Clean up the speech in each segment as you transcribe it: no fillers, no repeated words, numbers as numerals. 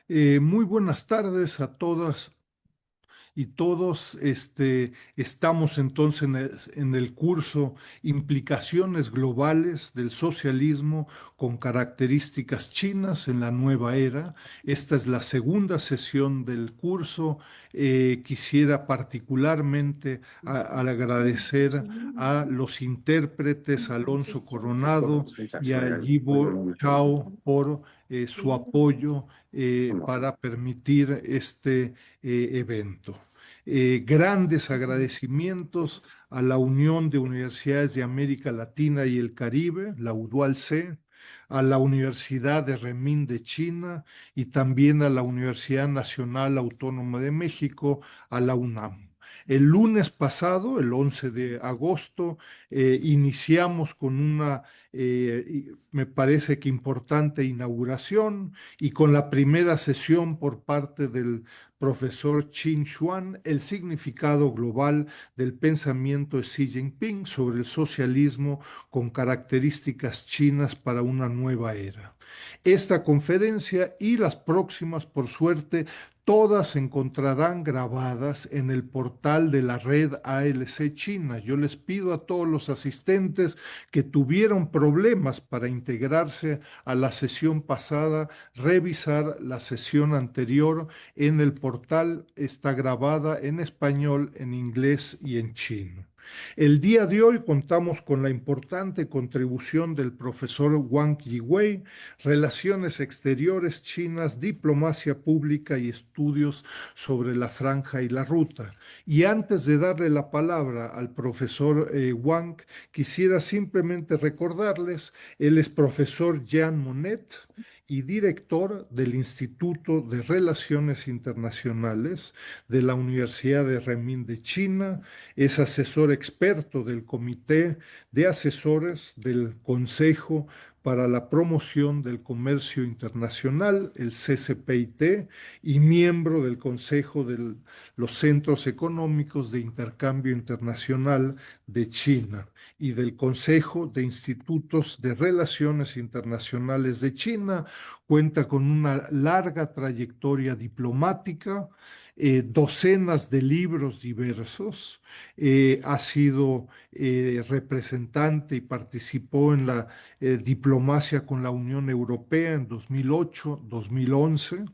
Muy buenas tardes a todas y todos. Estamos entonces en el curso Implicaciones globales del socialismo con características chinas en la nueva era. Esta es la segunda sesión del curso. Quisiera particularmente al agradecer a los intérpretes Alonso Coronado y a Yibo Chao por su apoyo para permitir este evento. Grandes agradecimientos a la Unión de Universidades de América Latina y el Caribe, la UDUAL-C, a la Universidad de Renmin de China y también a la Universidad Nacional Autónoma de México, a la UNAM. El lunes pasado, el 11 de agosto, iniciamos con una, me parece que importante inauguración y con la primera sesión por parte del profesor Qin Xuan, el significado global del pensamiento de Xi Jinping sobre el socialismo con características chinas para una nueva era. Esta conferencia y las próximas, por suerte, todas se encontrarán grabadas en el portal de la red ALC China. Yo les pido a todos los asistentes que tuvieron problemas para integrarse a la sesión pasada, revisar la sesión anterior en el portal. Está grabada en español, en inglés y en chino. El día de hoy contamos con la importante contribución del profesor Wang Yiwei, Relaciones Exteriores Chinas, Diplomacia Pública y Estudios sobre la Franja y la Ruta. Y antes de darle la palabra al profesor Wang, quisiera simplemente recordarles, él es profesor Jean Monnet y director del Instituto de Relaciones Internacionales de la Universidad de Renmin de China. Es asesor experto del Comité de Asesores del Consejo para la Promoción del Comercio Internacional, el CCPIT, y miembro del Consejo de los Centros Económicos de Intercambio Internacional de China y del Consejo de Institutos de Relaciones Internacionales de China. Cuenta con una larga trayectoria diplomática, docenas de libros diversos. Ha sido representante y participó en la diplomacia con la Unión Europea en 2008, 2011.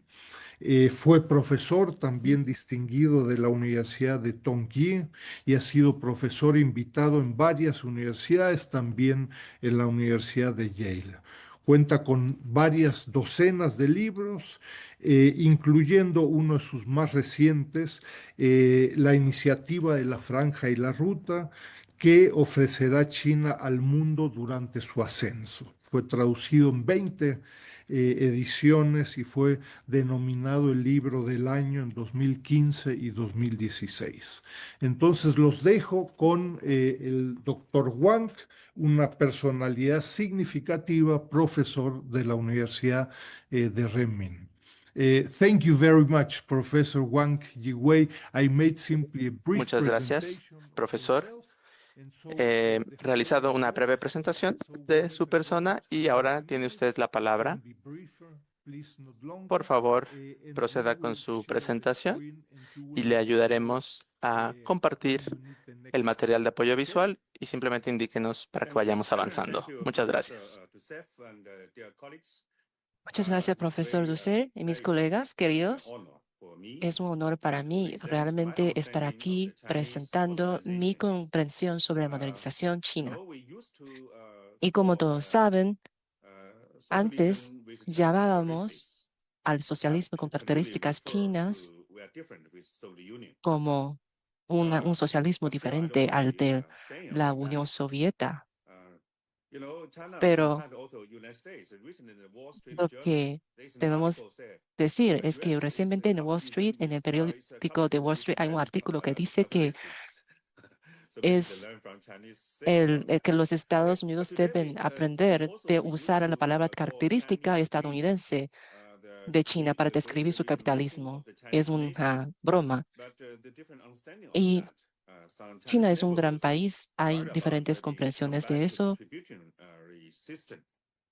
Fue profesor también distinguido de la Universidad de Tongji y ha sido profesor invitado en varias universidades, también en la Universidad de Yale. Cuenta con varias docenas de libros, incluyendo uno de sus más recientes, La iniciativa de la Franja y la Ruta, que ofrecerá China al mundo durante su ascenso. Fue traducido en 20 ediciones y fue denominado el libro del año en 2015 y 2016. Entonces los dejo con el doctor Wang, una personalidad significativa, profesor de la Universidad de Renmin. Thank you very much, Professor Wang Yiwei. I made simply a brief Muchas gracias, presentation of profesor. myself. And so He the floor realizado is una breve yours, presentación so de su whatever persona words y I ahora tiene usted use, la I can palabra. be briefer, please not Por longer. favor, And we proceda con will su share the presentación screen and you y will le let me know ayudaremos a compartir when you need the el next material de slide. apoyo Okay? visual y simplemente indíquenos para que Thank you. vayamos Thank avanzando. you, Muchas Professor gracias. Dussef and dear colleagues. Muchas gracias, It's profesor Dussel y mis colegas an queridos. honor for me Es un honor para to mí present my realmente estar understanding of the aquí Chinese presentando mi modernization. comprensión sobre la Uh, modernización china. we used to Y como call todos saben, antes socialism with Chinese llamábamos characteristics, al but socialismo con to really características refer chinas to we are different with Soviet Union. como un socialismo But still, I don't diferente al mind de saying la about that. Unión Soviética. China Pero and also United States recently in the Wall Street lo Journal, que there's an debemos article said decir the es que U.S. is recientemente en Wall Street, communism en el is periódico de Wall capitalism Street, hay un as artículo que dice que capitalistic. So we need to es learn from Chinese saying about el that. que los Okay, Estados but Unidos today deben we aprender also de we used usar la to palabra call característica Chinese being estadounidense de China para the describir su reinvention of capitalismo. the Es Chinese nation. una broma. But the different understanding of Y that, some China Chinese es un gran neighborhoods país, hay worried about diferentes the economic comprensiones de back eso. tributary system.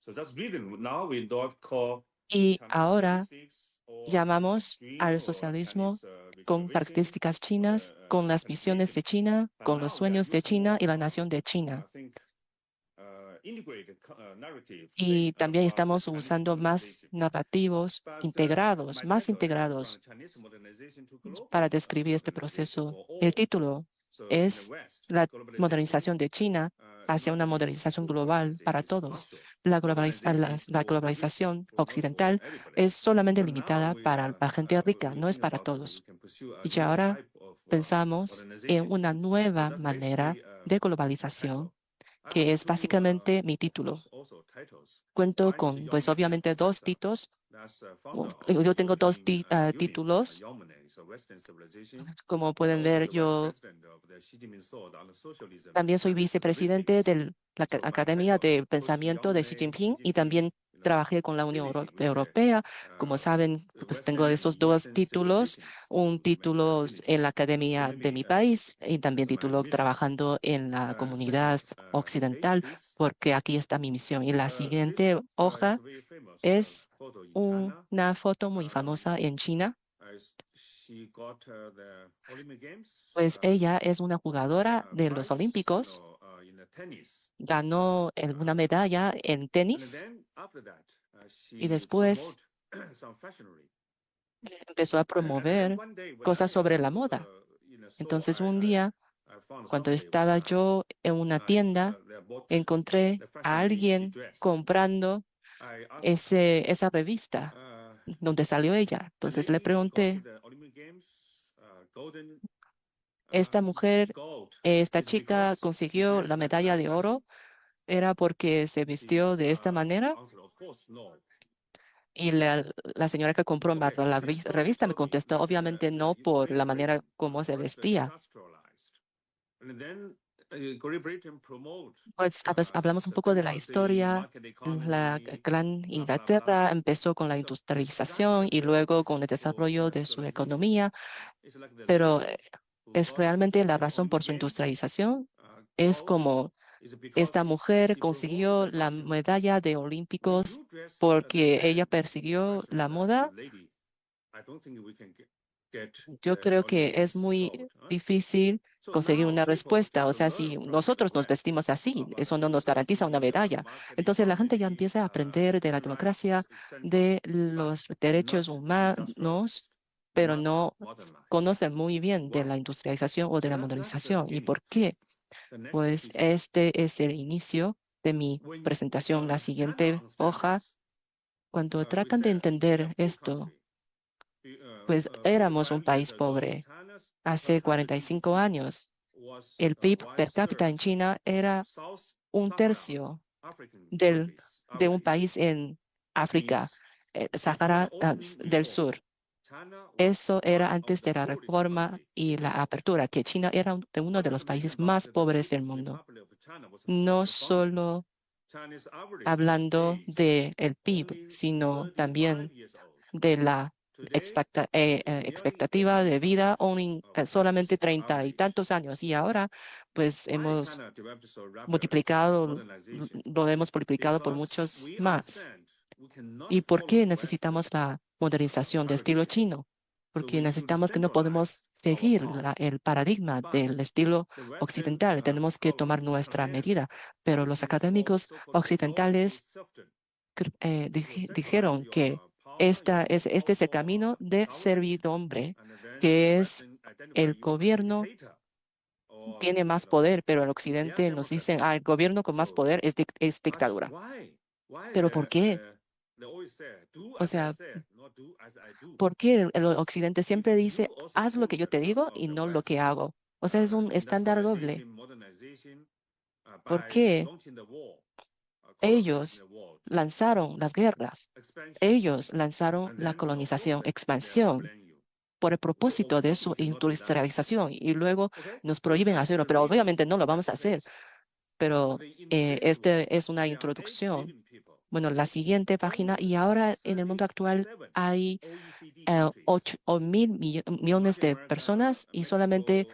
So that's reason now we don't call Y Chinese ahora characteristics llamamos al socialismo con características chinas, con las visiones de China, con los sueños de China y la nación de China. Y también estamos usando más narrativos integrados, más integrados para describir este proceso. El título es la modernización de China hacia una modernización global para todos. La globalización occidental es solamente limitada para la gente rica, no es para todos. Y ahora pensamos en una nueva manera de globalización, que es básicamente mi título. Cuento con, pues obviamente, dos títulos. Yo tengo dos títulos. Como pueden ver, yo también soy vicepresidente de la Academia de Pensamiento de Xi Jinping y también trabajé con la Unión Europea. Como saben, pues tengo esos dos títulos, un título en la academia de mi país y también título trabajando en la comunidad occidental, porque aquí está mi misión. Y la siguiente hoja es una foto muy famosa en China. Pues ella es una jugadora de los Olímpicos, ganó una medalla en tenis y después empezó a promover cosas sobre la moda. Entonces un día, cuando estaba yo en una tienda, encontré a alguien comprando esa revista donde salió ella. Entonces le pregunté, esta chica consiguió la medalla de oro, ¿era porque se vistió de esta manera? Y la señora que compró la revista me contestó, obviamente no por la manera como se vestía. Pues hablamos un poco de la historia. La Gran Inglaterra empezó con la industrialización y luego con el desarrollo de su economía, pero es realmente la razón por su industrialización. Es como esta mujer consiguió la medalla de Olímpicos porque ella persiguió la moda. Yo creo que es muy difícil conseguir una respuesta. O sea, si nosotros nos vestimos así, eso no nos garantiza una medalla. Entonces la gente ya empieza a aprender de la democracia, de los derechos humanos, pero no conocen muy bien de la industrialización o de la modernización. ¿Y por qué? Pues este es el inicio de mi presentación. La siguiente hoja, cuando tratan de entender esto, pues éramos un país pobre. Hace 45 años, el PIB per cápita en China era un tercio de un país en África, Sahara del Sur. Eso era antes de la reforma y la apertura, que China era uno de los países más pobres del mundo. No solo hablando del PIB, sino también de la expectativa de vida solamente 30 y tantos años. Y ahora, pues lo hemos multiplicado por muchos más. ¿Y por qué necesitamos la modernización de estilo chino? Porque necesitamos que no podemos seguir el paradigma del estilo occidental. Tenemos que tomar nuestra medida. Pero los académicos occidentales dijeron que este es el camino de servidumbre, que es el gobierno tiene más poder, pero el occidente nos dicen, el gobierno con más poder es dictadura. ¿Pero por qué? O sea, ¿por qué el occidente siempre dice, haz lo que yo te digo y no lo que hago? O sea, es un estándar doble. ¿Por qué ellos lanzaron las guerras? Ellos lanzaron la colonización, expansión, por el propósito de su industrialización y luego nos prohíben hacerlo, pero obviamente no lo vamos a hacer. Pero este es una introducción. Bueno, la siguiente página, y ahora en el mundo actual hay 8 o 1.000 millones de personas y solamente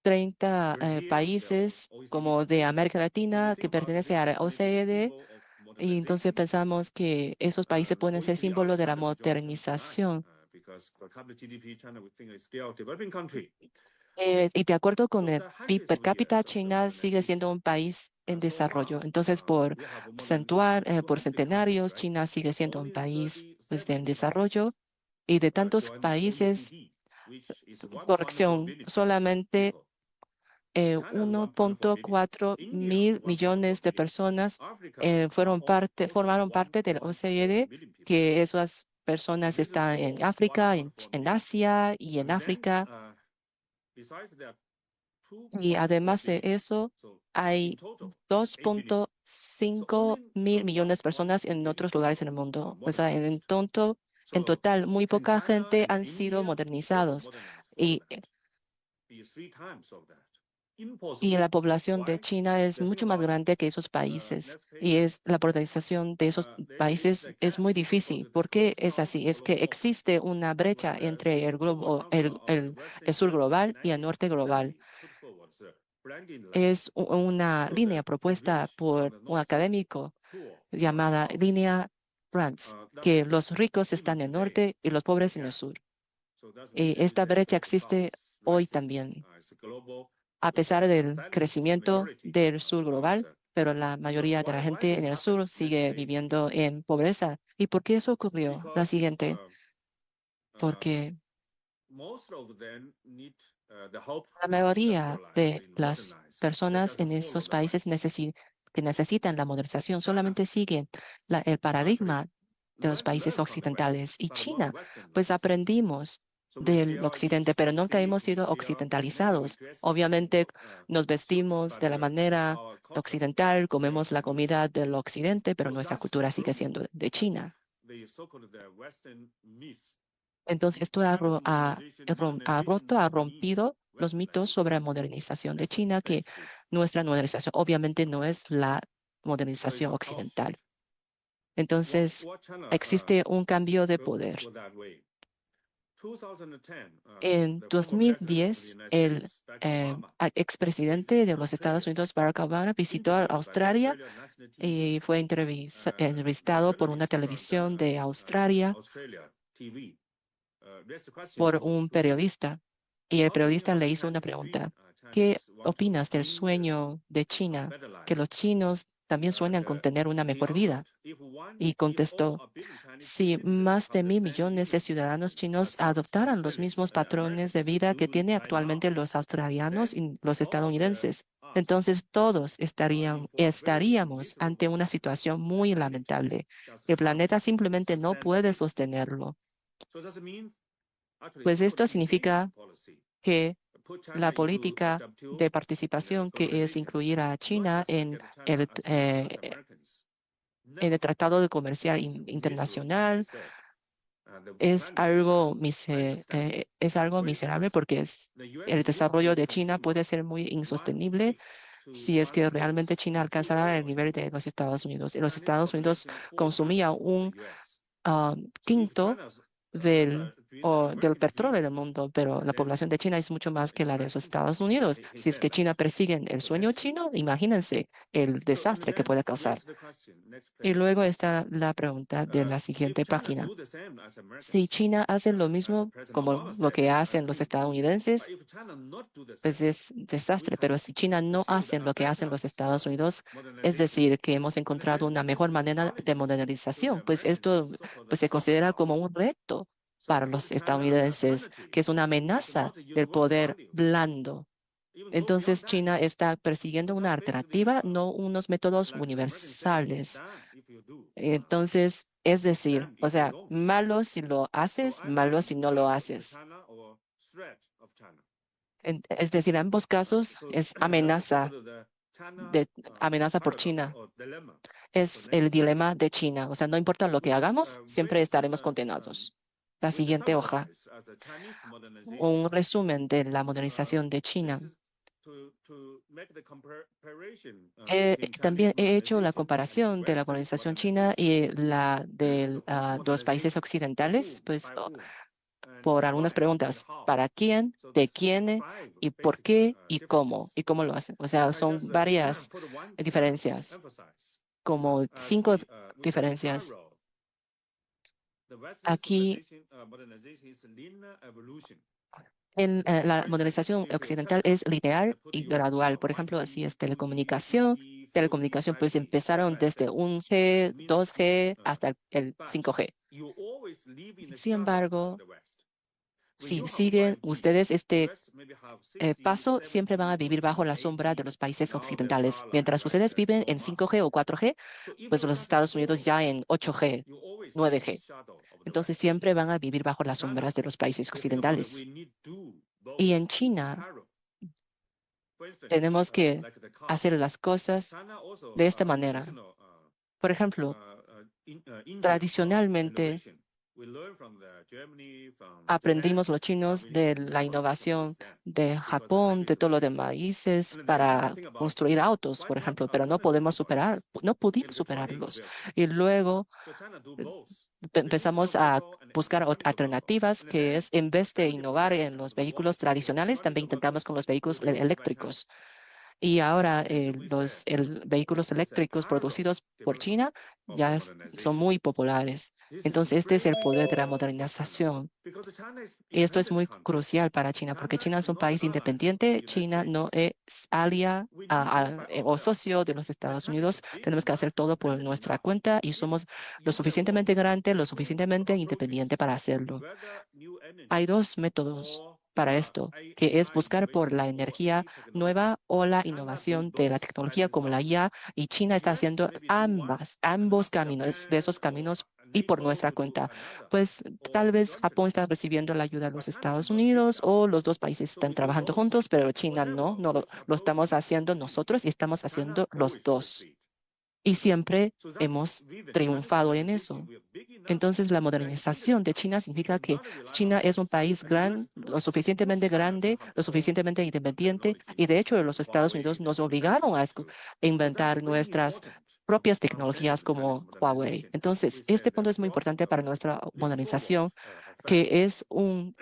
30 países como de América Latina que pertenece a la OCDE Y entonces pensamos que esos países pueden ser símbolo de la modernización. Y de acuerdo con el PIB per cápita, China sigue siendo un país en desarrollo. Entonces, por centenarios, China sigue siendo un país pues, en desarrollo. Y de tantos países, corrección, solamente 1.4 mil millones de personas formaron parte del OCDE, que esas personas están en África, en Asia y en África. Y además de eso, hay 2.5 mil millones de personas en otros lugares en el mundo. O sea, en total, muy poca gente han sido modernizados. Y, y la población de China es mucho más grande que esos países. Y la modernización de esos países es muy difícil. ¿Por qué es así? Es que existe una brecha entre el sur global y el norte global. Es una línea propuesta por un académico llamada línea Brands, que los ricos están en el norte y los pobres en el sur. Y esta brecha existe hoy también, a pesar del crecimiento del sur global, pero la mayoría de la gente en el sur sigue viviendo en pobreza. ¿Y por qué eso ocurrió? La siguiente, porque la mayoría de las personas en esos países que necesitan la modernización solamente siguen el paradigma de los países occidentales. Y China, pues aprendimos del occidente, pero nunca hemos sido occidentalizados. Obviamente nos vestimos de la manera occidental, comemos la comida del occidente, pero nuestra cultura sigue siendo de China. Entonces, esto ha rompido los mitos sobre la modernización de China, que nuestra modernización obviamente no es la modernización occidental. Entonces, existe un cambio de poder. En 2010, el expresidente de los Estados Unidos, Barack Obama, visitó a Australia y fue entrevistado por una televisión de Australia por un periodista. Y el periodista le hizo una pregunta. ¿Qué opinas del sueño de China? Que los chinos también sueñan con tener una mejor vida. Y contestó, si más de 1.000 millones de ciudadanos chinos adoptaran los mismos patrones de vida que tienen actualmente los australianos y los estadounidenses, entonces todos estaríamos ante una situación muy lamentable. El planeta simplemente no puede sostenerlo. Pues esto significa que la política de participación, que es incluir a China en el Tratado de Comercial Internacional, es algo miserable porque el desarrollo de China puede ser muy insostenible si es que realmente China alcanzara el nivel de los Estados Unidos. Y los Estados Unidos consumía un quinto del petróleo del mundo, pero la población de China es mucho más que la de los Estados Unidos. Si es que China persigue el sueño chino, imagínense el desastre que puede causar. Y luego está la pregunta de la siguiente página. Si China hace lo mismo como lo que hacen los estadounidenses, pues es desastre, pero si China no hace lo que hacen los Estados Unidos, es decir, que hemos encontrado una mejor manera de modernización, pues esto pues, se considera como un reto para los estadounidenses, que es una amenaza del poder blando. Entonces, China está persiguiendo una alternativa, no unos métodos universales. Entonces, es decir, o sea, malo si lo haces, malo si no lo haces. Es decir, en ambos casos es amenaza por China. Es el dilema de China. O sea, no importa lo que hagamos, siempre estaremos condenados. La siguiente hoja, un resumen de la modernización de China. También he hecho la comparación de la modernización china y la de los países occidentales, pues por algunas preguntas. ¿Para quién? ¿De quién? ¿Y por qué? ¿Y cómo? ¿Y cómo lo hacen? O sea, son varias diferencias. como 5 diferencias. Aquí, la modernización occidental es lineal y gradual. Por ejemplo, si es telecomunicación, pues empezaron desde 1G, 2G hasta el 5G. Sin embargo, si siguen ustedes este paso, siempre van a vivir bajo la sombra de los países occidentales. Mientras ustedes viven en 5G o 4G, pues los Estados Unidos ya en 8G, 9G. Entonces siempre van a vivir bajo las sombras de los países occidentales. Y en China tenemos que hacer las cosas de esta manera. Por ejemplo, tradicionalmente aprendimos los chinos de la innovación de Japón, de todo lo de maíces para construir autos, por ejemplo, pero no pudimos superarlos. Y luego empezamos a buscar alternativas, que es en vez de innovar en los vehículos tradicionales, también intentamos con los vehículos eléctricos. Y ahora los vehículos eléctricos producidos por China ya son muy populares. Entonces, este es el poder de la modernización. Y esto es muy crucial para China, porque China es un país independiente. China no es o socio de los Estados Unidos. Tenemos que hacer todo por nuestra cuenta y somos lo suficientemente grande, lo suficientemente independiente para hacerlo. Hay dos métodos para esto, que es buscar por la energía nueva o la innovación de la tecnología como la IA, y China está haciendo ambos caminos, de esos caminos y por nuestra cuenta. Pues tal vez Japón está recibiendo la ayuda de los Estados Unidos o los dos países están trabajando juntos, pero China no lo estamos haciendo nosotros y estamos haciendo los dos. Y siempre hemos triunfado en eso. Entonces, la modernización de China significa que China es un país lo suficientemente grande, lo suficientemente independiente, y de hecho los Estados Unidos nos obligaron a inventar nuestras propias tecnologías como Huawei. Entonces, este punto es muy importante para nuestra modernización, que es un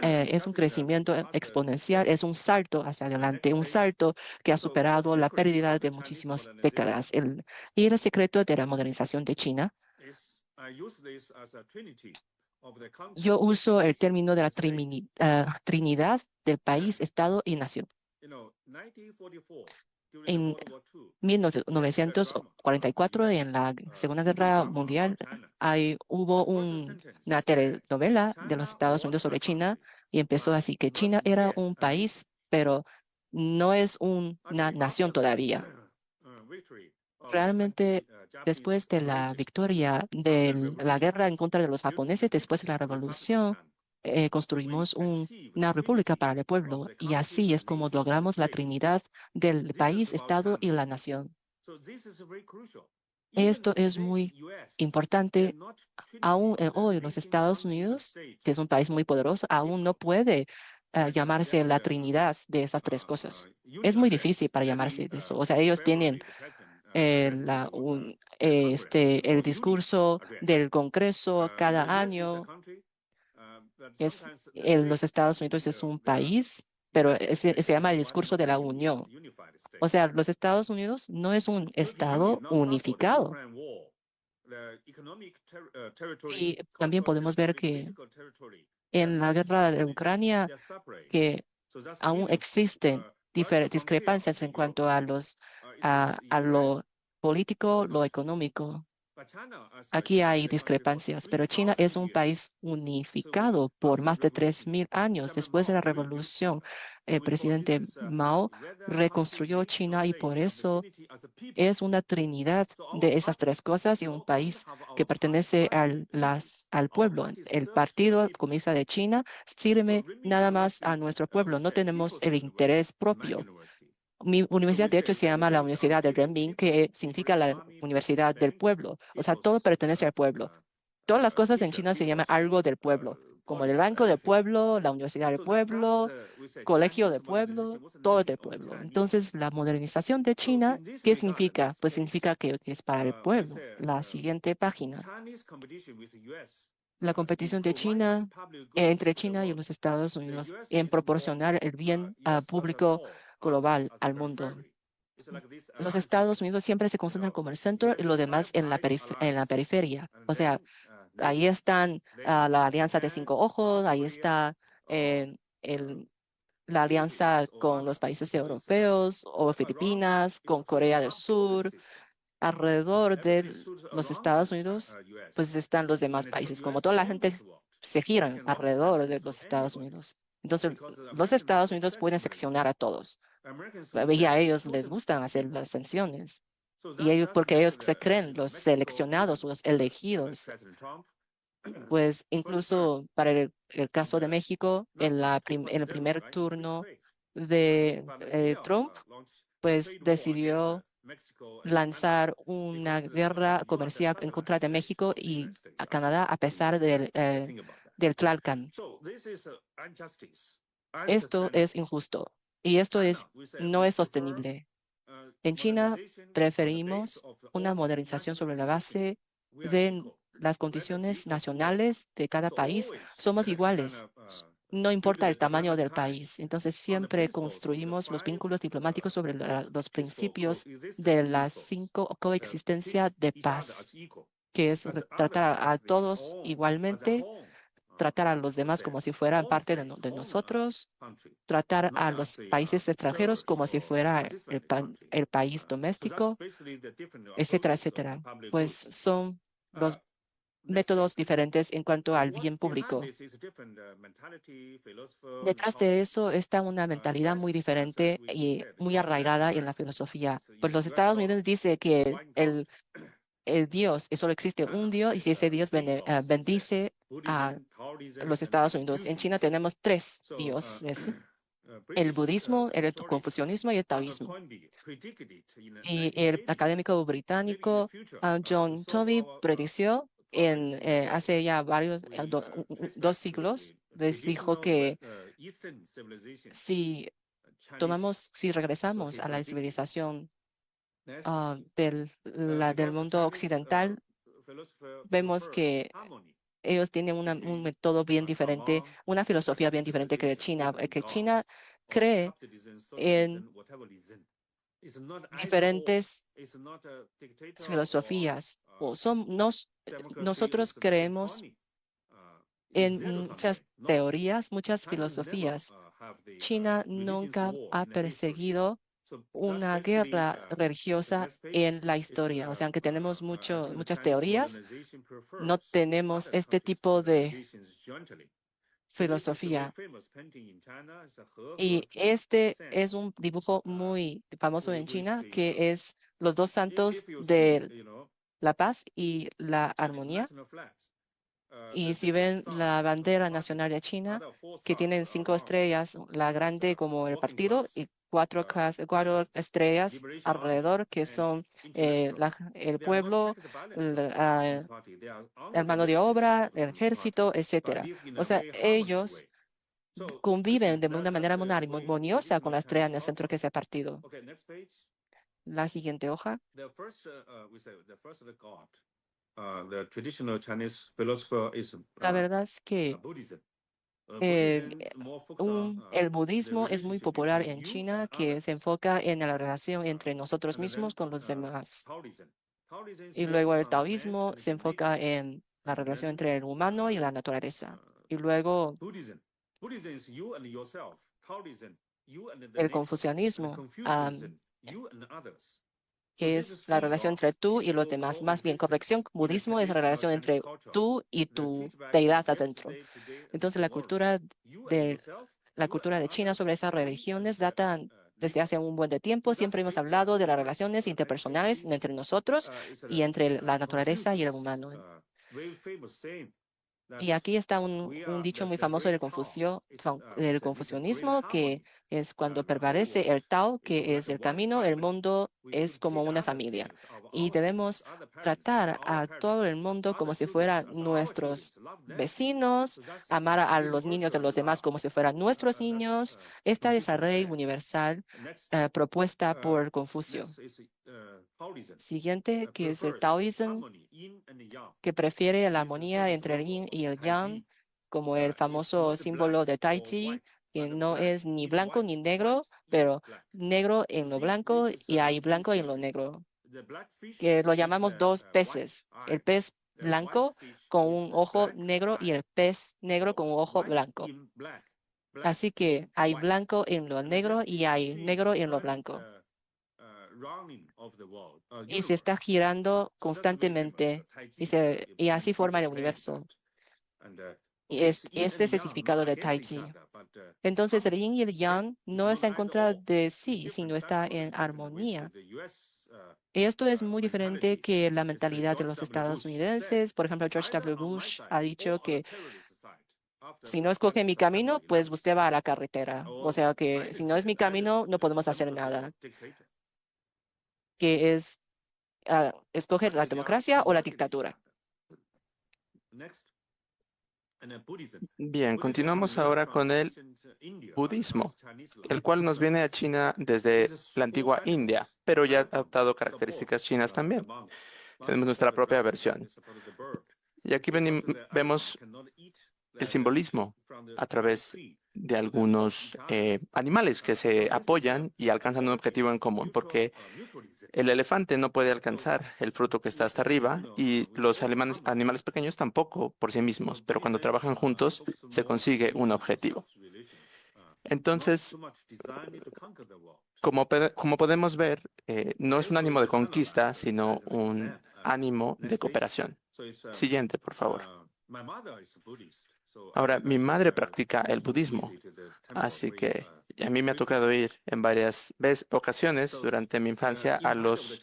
crecimiento exponencial, es un salto hacia adelante, un salto que ha superado la pérdida de muchísimas décadas. Y el secreto de la modernización de China, yo uso el término de la Trinidad del país, Estado y nación. En 1944, en la Segunda Guerra Mundial, hubo una telenovela de los Estados Unidos sobre China y empezó así, que China era un país, pero no es una nación todavía. Realmente, después de la victoria de la guerra en contra de los japoneses, después de la revolución, construimos una república para el pueblo, y así es como logramos la trinidad del país, Estado y la nación. Esto es muy importante. Aún hoy los Estados Unidos, que es un país muy poderoso, aún no puede llamarse la trinidad de esas tres cosas. Es muy difícil para llamarse de eso. O sea, ellos tienen el discurso del Congreso cada año. Los Estados Unidos es un país, pero se llama el discurso de la Unión. O sea, los Estados Unidos no es un Estado unificado. Y también podemos ver que en la guerra de Ucrania, que aún existen discrepancias en cuanto a lo político, lo económico. Aquí hay discrepancias, pero China es un país unificado por más de 3.000 años. Después de la revolución, el presidente Mao reconstruyó China, y por eso es una trinidad de esas tres cosas y un país que pertenece al pueblo. El Partido Comunista de China sirve nada más a nuestro pueblo. No tenemos el interés propio. Mi universidad, de hecho, se llama la Universidad del Renmin, que significa la Universidad del Pueblo. O sea, todo pertenece al pueblo. Todas las cosas en China se llaman algo del pueblo, como el Banco del Pueblo, la Universidad del Pueblo, Colegio del Pueblo, todo es del pueblo. Entonces, la modernización de China, ¿qué significa? Pues significa que es para el pueblo. La siguiente página. La competición de China entre China y los Estados Unidos en proporcionar el bien público global al mundo. los Estados Unidos siempre se concentran como el centro y lo demás en la periferia. O sea, ahí están la Alianza de Cinco Ojos, ahí está eh, el, la alianza con los países europeos o Filipinas, con Corea del Sur. Alrededor de los Estados Unidos, pues están los demás países. Como toda la gente se giran alrededor de los Estados Unidos. Entonces, los Estados Unidos pueden seccionar a todos. Y a ellos les gustan hacer las sanciones. Y ellos, porque ellos se creen los seleccionados, los elegidos. Pues incluso para el caso de México, en el primer turno de Trump, pues decidió lanzar una guerra comercial en contra de México y a Canadá a pesar del Tlalcan. Esto es injusto y no es sostenible. En China preferimos una modernización sobre la base de las condiciones nacionales de cada país. Somos iguales. No importa el tamaño del país. Entonces siempre construimos los vínculos diplomáticos sobre los principios de la coexistencia de paz, que es tratar a todos igualmente, tratar a los demás como si fueran parte de nosotros, tratar a los países extranjeros como si fuera el país doméstico, etcétera, etcétera. Pues son los métodos diferentes en cuanto al bien público. Detrás de eso está una mentalidad muy diferente y muy arraigada en la filosofía. Pues los Estados Unidos dice que el Dios, y solo existe un Dios, y si ese Dios bendice a los Estados Unidos. En China tenemos tres dioses: el budismo, el confucianismo y el taoísmo. Y el académico británico John Toby predició hace ya dos siglos, les dijo que si si regresamos a la civilización del mundo occidental, vemos que ellos tienen un método bien diferente, una filosofía bien diferente que China cree en diferentes filosofías. Nosotros creemos en muchas teorías, muchas filosofías. China nunca ha perseguido una guerra religiosa en la historia. O sea, aunque tenemos muchas teorías, no tenemos este tipo de filosofía. Y este es un dibujo muy famoso en China, que es los dos santos de la paz y la armonía. Y si ven la bandera nacional de China, que tienen 5 estrellas, la grande como el partido, y cuatro estrellas alrededor, que son el pueblo, el mano de obra, el ejército, etcétera. O sea, ellos conviven de una manera muy armoniosa con la estrella en el centro que se ha partido. La siguiente hoja. La verdad es que el budismo es muy popular en China, que se enfoca en la relación entre nosotros mismos con los demás. Y luego el taoísmo se enfoca en la relación entre el humano y la naturaleza. Y luego el confucianismo, que es la relación entre tú y los demás. Más bien, corrección, budismo es la relación entre tú y tu deidad adentro. Entonces, la cultura de China sobre esas religiones data desde hace un buen de tiempo. Siempre hemos hablado de las relaciones interpersonales entre nosotros y entre la naturaleza y el humano. Y aquí está un dicho muy famoso del confucianismo, que es cuando prevalece el Tao, que es el camino, el mundo es como una familia. Y debemos tratar a todo el mundo como si fueran nuestros vecinos, amar a los niños de los demás como si fueran nuestros niños. Esta es la ley universal propuesta por Confucio. Siguiente, que es el taoísmo, que prefiere la armonía entre el yin y el yang, como el famoso símbolo de Tai Chi, que no es ni blanco ni negro, pero negro en lo blanco y hay blanco en lo negro, que lo llamamos dos peces. El pez blanco con un ojo negro y el pez negro con un ojo blanco. Así que hay blanco en lo negro y hay negro en lo blanco. Y se está girando constantemente y así forma el universo. Y este es el significado de Tai Chi. Entonces, el yin y el yang no está en contra de sí, sino está en armonía. Esto es muy diferente que la mentalidad de los estadounidenses. Por ejemplo, George W. Bush ha dicho que si no escoge mi camino, pues usted va a la carretera. O sea que si no es mi camino, no podemos hacer nada. Que es escoger la democracia o la dictadura. Bien, continuamos ahora con el budismo, el cual nos viene a China desde la antigua India, pero ya ha adoptado características chinas también. Tenemos nuestra propia versión. Y aquí vemos el simbolismo a través de algunos animales que se apoyan y alcanzan un objetivo en común, porque el elefante no puede alcanzar el fruto que está hasta arriba y los animales pequeños tampoco por sí mismos, pero cuando trabajan juntos se consigue un objetivo. Entonces, como podemos ver, no es un ánimo de conquista, sino un ánimo de cooperación. Siguiente, por favor. Ahora, mi madre practica el budismo, así que a mí me ha tocado ir en varias ocasiones durante mi infancia a los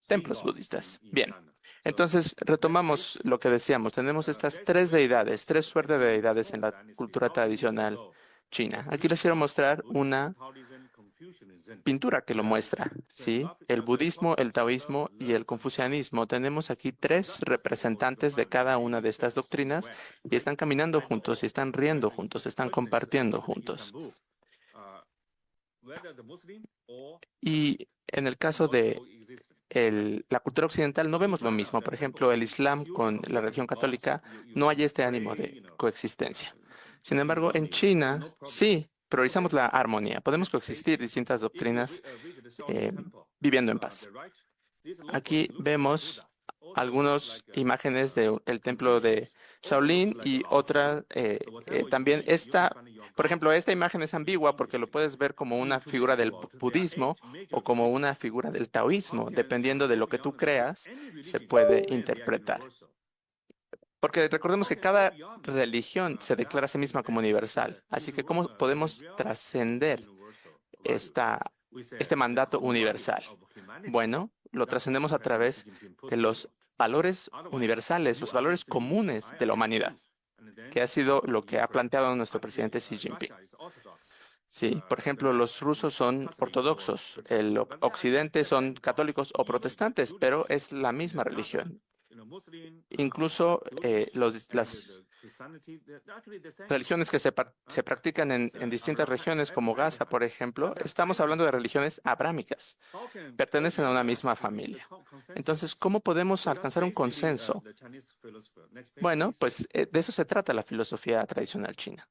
templos budistas. Bien, entonces retomamos lo que decíamos. Tenemos estas tres deidades, tres suertes de deidades en la cultura tradicional china. Aquí les quiero mostrar una pintura que lo muestra, ¿sí? El budismo, el taoísmo y el confucianismo. Tenemos aquí tres representantes de cada una de estas doctrinas y están caminando juntos, y están riendo juntos, están compartiendo juntos. Y en el caso de la cultura occidental no vemos lo mismo. Por ejemplo, el Islam con la religión católica no hay este ánimo de coexistencia. Sin embargo, en China sí priorizamos la armonía. Podemos coexistir distintas doctrinas viviendo en paz. Aquí vemos algunas imágenes del templo de Shaolin y otra también por ejemplo, esta imagen es ambigua porque lo puedes ver como una figura del budismo o como una figura del taoísmo. Dependiendo de lo que tú creas, se puede interpretar. Porque recordemos que cada religión se declara a sí misma como universal. Así que, ¿cómo podemos trascender este mandato universal? Bueno, lo trascendemos a través de los valores universales, los valores comunes de la humanidad, que ha sido lo que ha planteado nuestro presidente Xi Jinping. Sí, por ejemplo, los rusos son ortodoxos, el occidente son católicos o protestantes, pero es la misma religión. Incluso las religiones que se practican en distintas regiones, como Gaza, por ejemplo, estamos hablando de religiones abrámicas, pertenecen a una misma familia. Entonces, ¿cómo podemos alcanzar un consenso? Bueno, pues de eso se trata la filosofía tradicional china.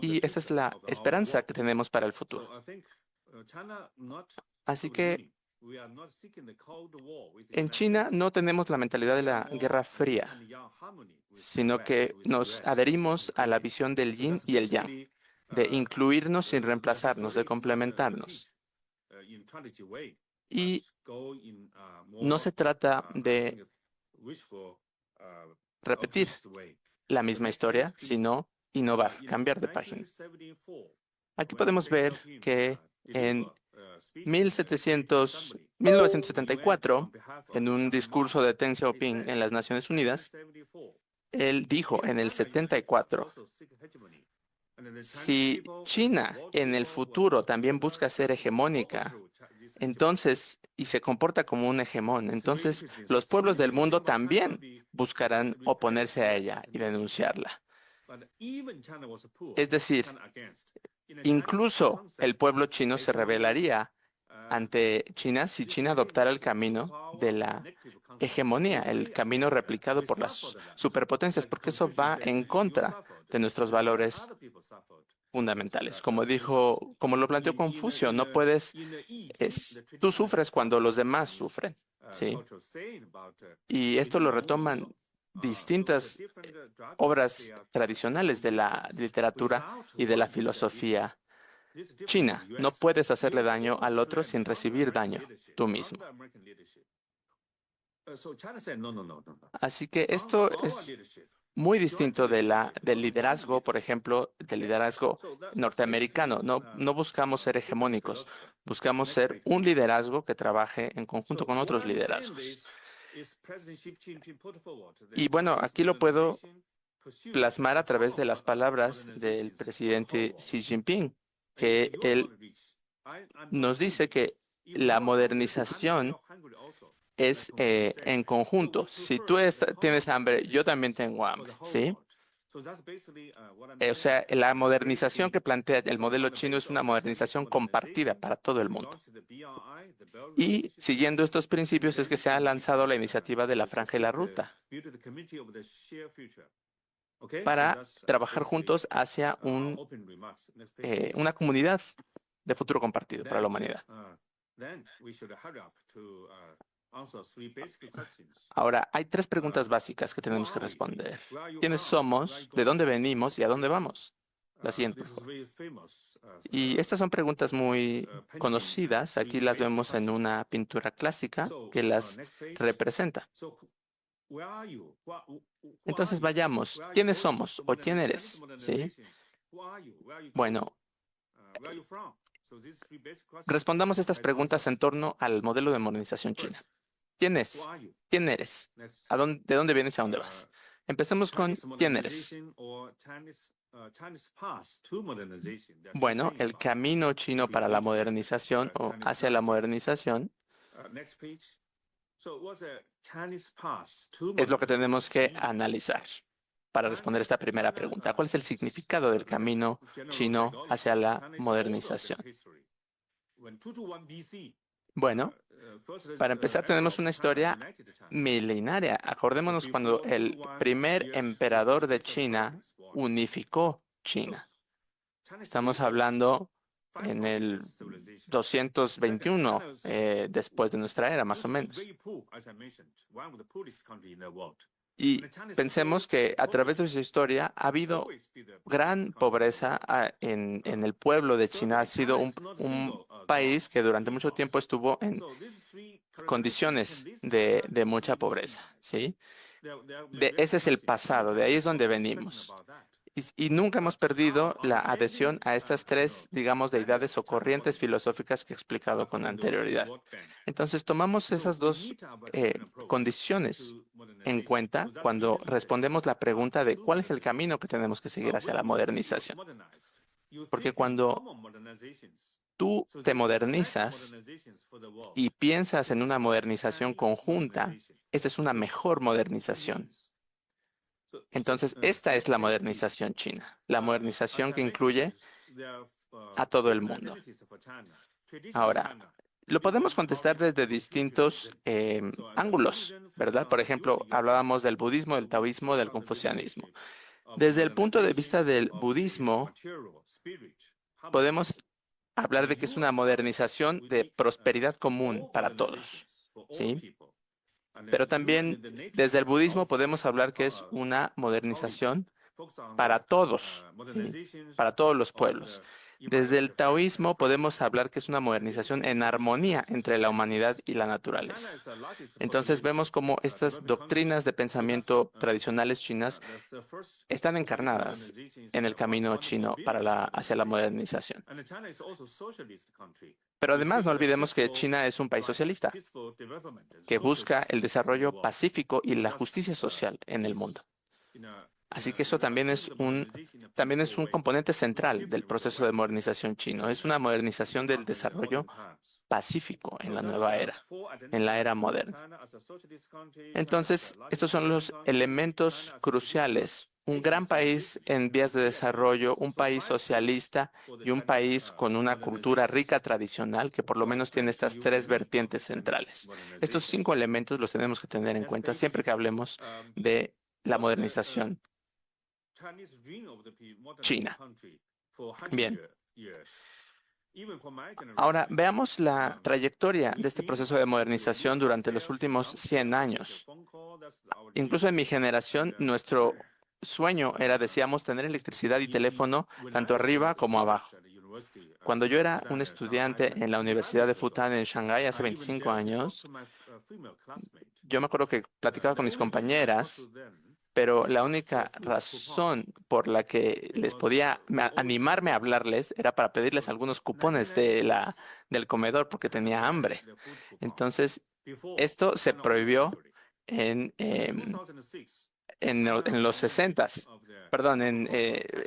Y esa es la esperanza que tenemos para el futuro. Así que en China no tenemos la mentalidad de la Guerra Fría, sino que nos adherimos a la visión del yin y el yang, de incluirnos sin reemplazarnos, de complementarnos. Y no se trata de repetir la misma historia, sino innovar, cambiar de página. Aquí podemos ver que en 1974, en un discurso de Deng Xiaoping en las Naciones Unidas, él dijo en el 74, si China en el futuro también busca ser hegemónica, entonces, y se comporta como un hegemón, entonces los pueblos del mundo también buscarán oponerse a ella y denunciarla. Es decir, incluso el pueblo chino se rebelaría ante China si China adoptara el camino de la hegemonía, el camino replicado por las superpotencias, porque eso va en contra de nuestros valores fundamentales. Como lo planteó Confucio, no puedes, tú sufres cuando los demás sufren, ¿sí? Y esto lo retoman distintas obras tradicionales de la literatura y de la filosofía china. No puedes hacerle daño al otro sin recibir daño tú mismo. Así que esto es muy distinto del liderazgo, por ejemplo, del liderazgo norteamericano. No buscamos ser hegemónicos, buscamos ser un liderazgo que trabaje en conjunto con otros liderazgos. Y bueno, aquí lo puedo plasmar a través de las palabras del presidente Xi Jinping, que él nos dice que la modernización es en conjunto. Si tú tienes hambre, yo también tengo hambre, ¿sí? O sea, la modernización que plantea el modelo chino es una modernización compartida para todo el mundo. Y siguiendo estos principios es que se ha lanzado la iniciativa de la Franja y la Ruta para trabajar juntos hacia una comunidad de futuro compartido para la humanidad. Ahora, hay tres preguntas básicas que tenemos que responder. ¿Quiénes somos? ¿De dónde venimos? ¿Y a dónde vamos? La siguiente, por favor. Y estas son preguntas muy conocidas. Aquí las vemos en una pintura clásica que las representa. Entonces vayamos. ¿Quiénes somos o quién eres? ¿Sí? Bueno, respondamos estas preguntas en torno al modelo de modernización china. ¿Quién es? ¿Quién eres? ¿De dónde vienes y a dónde vas? Empecemos con ¿quién eres? Bueno, el camino chino para la modernización o hacia la modernización es lo que tenemos que analizar para responder esta primera pregunta. ¿Cuál es el significado del camino chino hacia la modernización? Bueno, para empezar tenemos una historia milenaria. Acordémonos cuando el primer emperador de China unificó China. Estamos hablando en el 221 después de nuestra era, más o menos. Y pensemos que a través de su historia ha habido gran pobreza en el pueblo de China. Ha sido un país que durante mucho tiempo estuvo en condiciones de mucha pobreza, ¿sí? Ese es el pasado, de ahí es donde venimos. Y nunca hemos perdido la adhesión a estas tres, digamos, deidades o corrientes filosóficas que he explicado con anterioridad. Entonces, tomamos esas dos condiciones en cuenta cuando respondemos la pregunta de cuál es el camino que tenemos que seguir hacia la modernización. Porque cuando tú te modernizas y piensas en una modernización conjunta, esta es una mejor modernización. Entonces, esta es la modernización china, la modernización que incluye a todo el mundo. Ahora, lo podemos contestar desde distintos ángulos, ¿verdad? Por ejemplo, hablábamos del budismo, del taoísmo, del confucianismo. Desde el punto de vista del budismo, podemos hablar de que es una modernización de prosperidad común para todos, ¿sí? Pero también desde el budismo podemos hablar que es una modernización para todos, ¿sí? Para todos los pueblos. Desde el taoísmo podemos hablar que es una modernización en armonía entre la humanidad y la naturaleza. Entonces vemos cómo estas doctrinas de pensamiento tradicionales chinas están encarnadas en el camino chino hacia la modernización. Pero además no olvidemos que China es un país socialista que busca el desarrollo pacífico y la justicia social en el mundo. Así que eso también es un componente central del proceso de modernización chino. Es una modernización del desarrollo pacífico en la nueva era, en la era moderna. Entonces, estos son los elementos cruciales un gran país en vías de desarrollo, un país socialista y un país con una cultura rica tradicional que por lo menos tiene estas tres vertientes centrales. Estos 5 elementos los tenemos que tener en cuenta siempre que hablemos de la modernización China. Bien. Ahora veamos la trayectoria de este proceso de modernización durante los últimos 100 años. Incluso en mi generación, nuestro sueño era, decíamos, tener electricidad y teléfono tanto arriba como abajo. Cuando yo era un estudiante en la Universidad de Fudan en Shanghái hace 25 años, yo me acuerdo que platicaba con mis compañeras, pero la única razón por la que les podía animarme a hablarles era para pedirles algunos cupones del comedor porque tenía hambre. Entonces, esto se prohibió en, en los 60s. Perdón,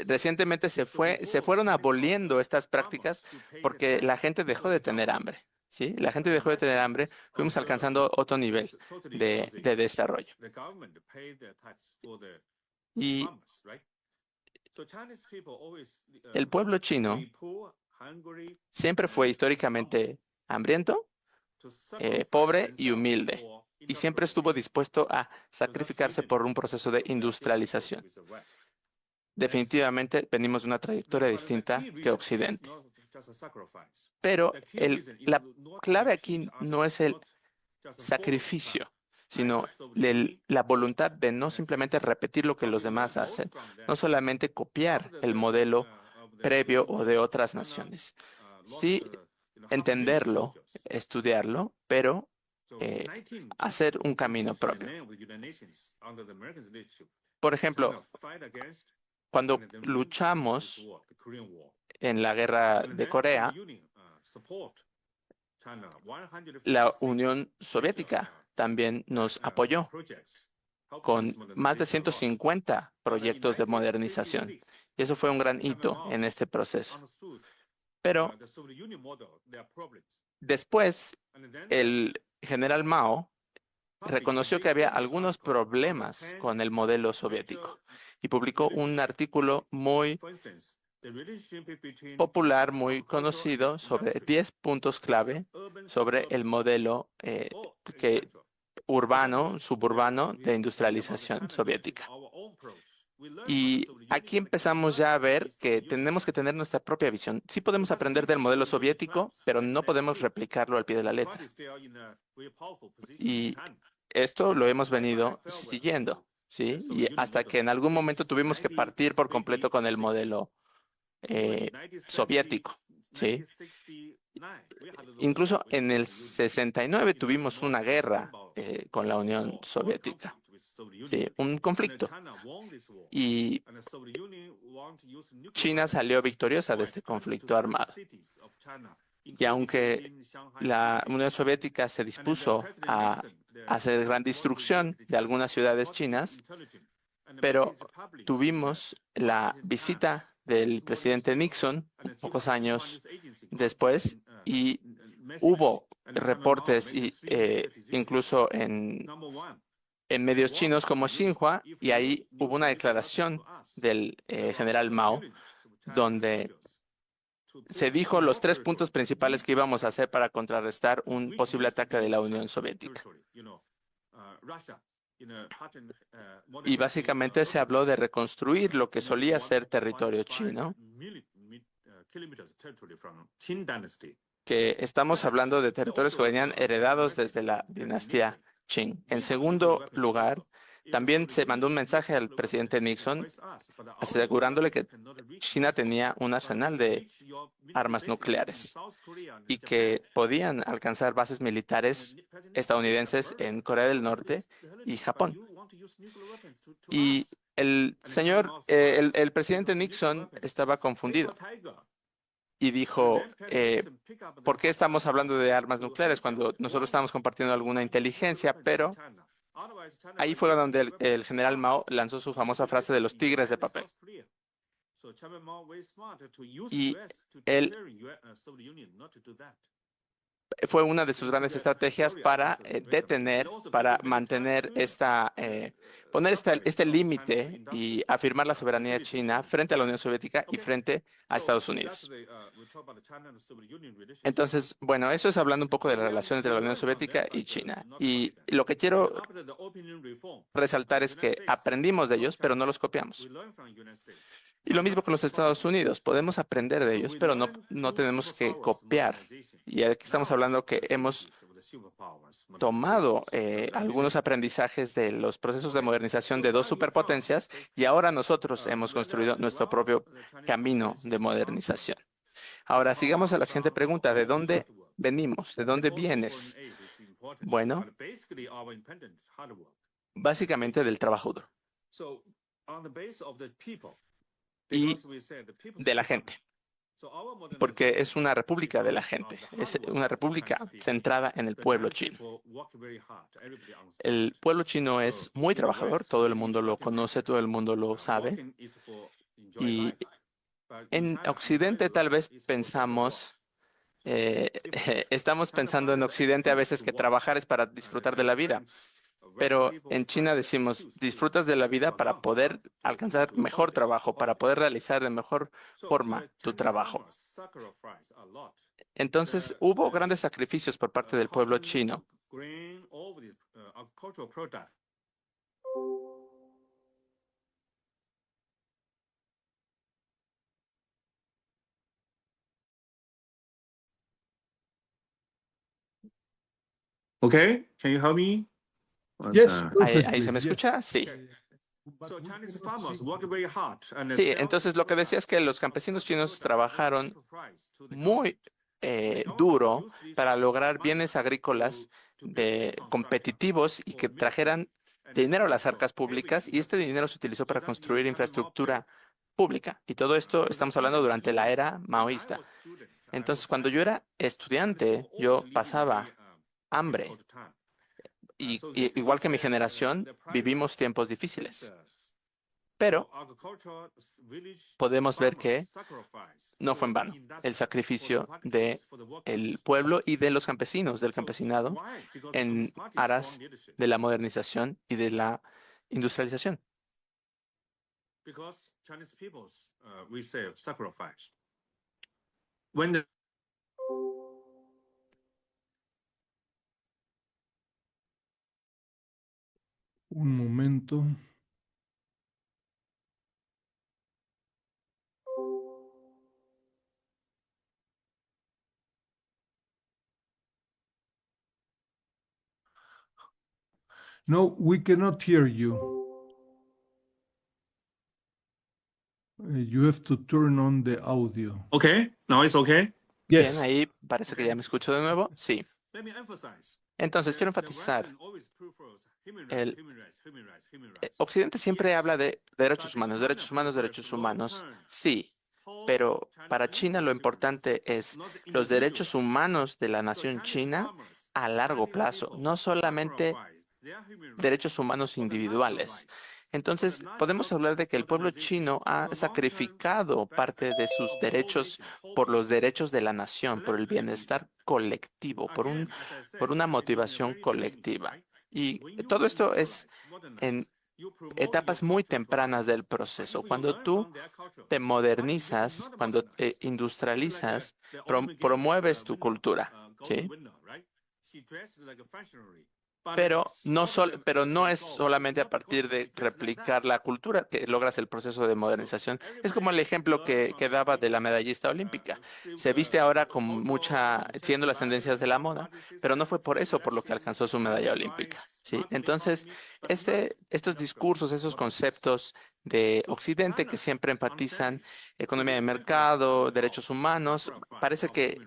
recientemente se fueron aboliendo estas prácticas porque la gente dejó de tener hambre. ¿Sí? La gente dejó de tener hambre, fuimos alcanzando otro nivel de desarrollo. Y el pueblo chino siempre fue históricamente hambriento, pobre y humilde, y siempre estuvo dispuesto a sacrificarse por un proceso de industrialización. Definitivamente venimos de una trayectoria distinta que Occidente. Pero la clave aquí no es el sacrificio, sino la voluntad de no simplemente repetir lo que los demás hacen, no solamente copiar el modelo previo o de otras naciones. Sí, entenderlo, estudiarlo, pero hacer un camino propio. Por ejemplo, cuando luchamos en la guerra de Corea, la Unión Soviética también nos apoyó con más de 150 proyectos de modernización. Y eso fue un gran hito en este proceso. Pero después, el general Mao reconoció que había algunos problemas con el modelo soviético y publicó un artículo muy popular, muy conocido, sobre 10 puntos clave sobre el modelo suburbano de industrialización soviética. Y aquí empezamos ya a ver que tenemos que tener nuestra propia visión. Sí podemos aprender del modelo soviético, pero no podemos replicarlo al pie de la letra. Y esto lo hemos venido siguiendo, ¿sí? Y hasta que en algún momento tuvimos que partir por completo con el modelo soviético, ¿sí? Incluso en el 69 tuvimos una guerra con la Unión Soviética, ¿sí? Un conflicto. Y China salió victoriosa de este conflicto armado. Y aunque la Unión Soviética se dispuso a hacer gran destrucción de algunas ciudades chinas, pero tuvimos la visita del presidente Nixon pocos años después y hubo reportes incluso en medios chinos como Xinhua, y ahí hubo una declaración del general Mao donde se dijo los 3 puntos principales que íbamos a hacer para contrarrestar un posible ataque de la Unión Soviética. Y básicamente se habló de reconstruir lo que solía ser territorio chino, que estamos hablando de territorios que venían heredados desde la dinastía Qing. En segundo lugar, también se mandó un mensaje al presidente Nixon asegurándole que China tenía un arsenal de armas nucleares y que podían alcanzar bases militares estadounidenses en Corea del Norte y Japón. Y el presidente Nixon estaba confundido y dijo, ¿por qué estamos hablando de armas nucleares cuando nosotros estamos compartiendo alguna inteligencia? Pero ahí fue donde el general Mao lanzó su famosa frase de los tigres de papel. Y él fue una de sus grandes estrategias para detener, para mantener poner este límite y afirmar la soberanía de China frente a la Unión Soviética y frente a Estados Unidos. Entonces, bueno, eso es hablando un poco de la relación entre la Unión Soviética y China. Y lo que quiero resaltar es que aprendimos de ellos, pero no los copiamos. Y lo mismo con los Estados Unidos. Podemos aprender de ellos, pero no tenemos que copiar. Y aquí estamos hablando que hemos tomado algunos aprendizajes de los procesos de modernización de dos superpotencias y ahora nosotros hemos construido nuestro propio camino de modernización. Ahora, sigamos a la siguiente pregunta. ¿De dónde venimos? ¿De dónde vienes? Bueno, básicamente del trabajo duro y de la gente, porque es una república de la gente, es una república centrada en el pueblo chino. El pueblo chino es muy trabajador, todo el mundo lo conoce, todo el mundo lo sabe, y en Occidente tal vez estamos pensando en Occidente a veces que trabajar es para disfrutar de la vida. Pero en China decimos, disfrutas de la vida para poder alcanzar mejor trabajo, para poder realizar de mejor forma tu trabajo. Entonces, hubo grandes sacrificios por parte del pueblo chino. Okay, can you help me? Yes, ¿Ahí perfectly. se me escucha? Sí. Sí, Sí, entonces lo que decía es que los campesinos chinos trabajaron muy duro para lograr bienes agrícolas competitivos y que trajeran dinero a las arcas públicas y este dinero se utilizó para construir infraestructura pública. Y todo esto estamos hablando durante la era maoísta. Entonces, cuando yo era estudiante, yo pasaba hambre y igual que mi generación, vivimos tiempos difíciles. Pero podemos ver que no fue en vano el sacrificio del pueblo y de los campesinos, del campesinado, en aras de la modernización y de la industrialización. Un momento. No, we cannot hear you. You have to turn on the audio. Okay, now it's okay. Bien, Yes. ahí parece que ya me escucho de nuevo. Sí. Entonces, quiero enfatizar, Occidente siempre habla de derechos humanos, derechos humanos, derechos humanos. Sí, pero para China lo importante es los derechos humanos de la nación china a largo plazo, no solamente derechos humanos individuales. Entonces, podemos hablar de que el pueblo chino ha sacrificado parte de sus derechos por los derechos de la nación, por el bienestar colectivo, por una motivación colectiva. Y todo esto es en etapas muy tempranas del proceso. Cuando tú te modernizas, cuando te industrializas, promueves tu cultura, ¿sí? Pero no es solamente a partir de replicar la cultura que logras el proceso de modernización. Es como el ejemplo que daba de la medallista olímpica. Se viste ahora siendo las tendencias de la moda, pero no fue por eso por lo que alcanzó su medalla olímpica, ¿sí? Entonces, estos discursos, esos conceptos de Occidente que siempre enfatizan economía de mercado, derechos humanos, parece que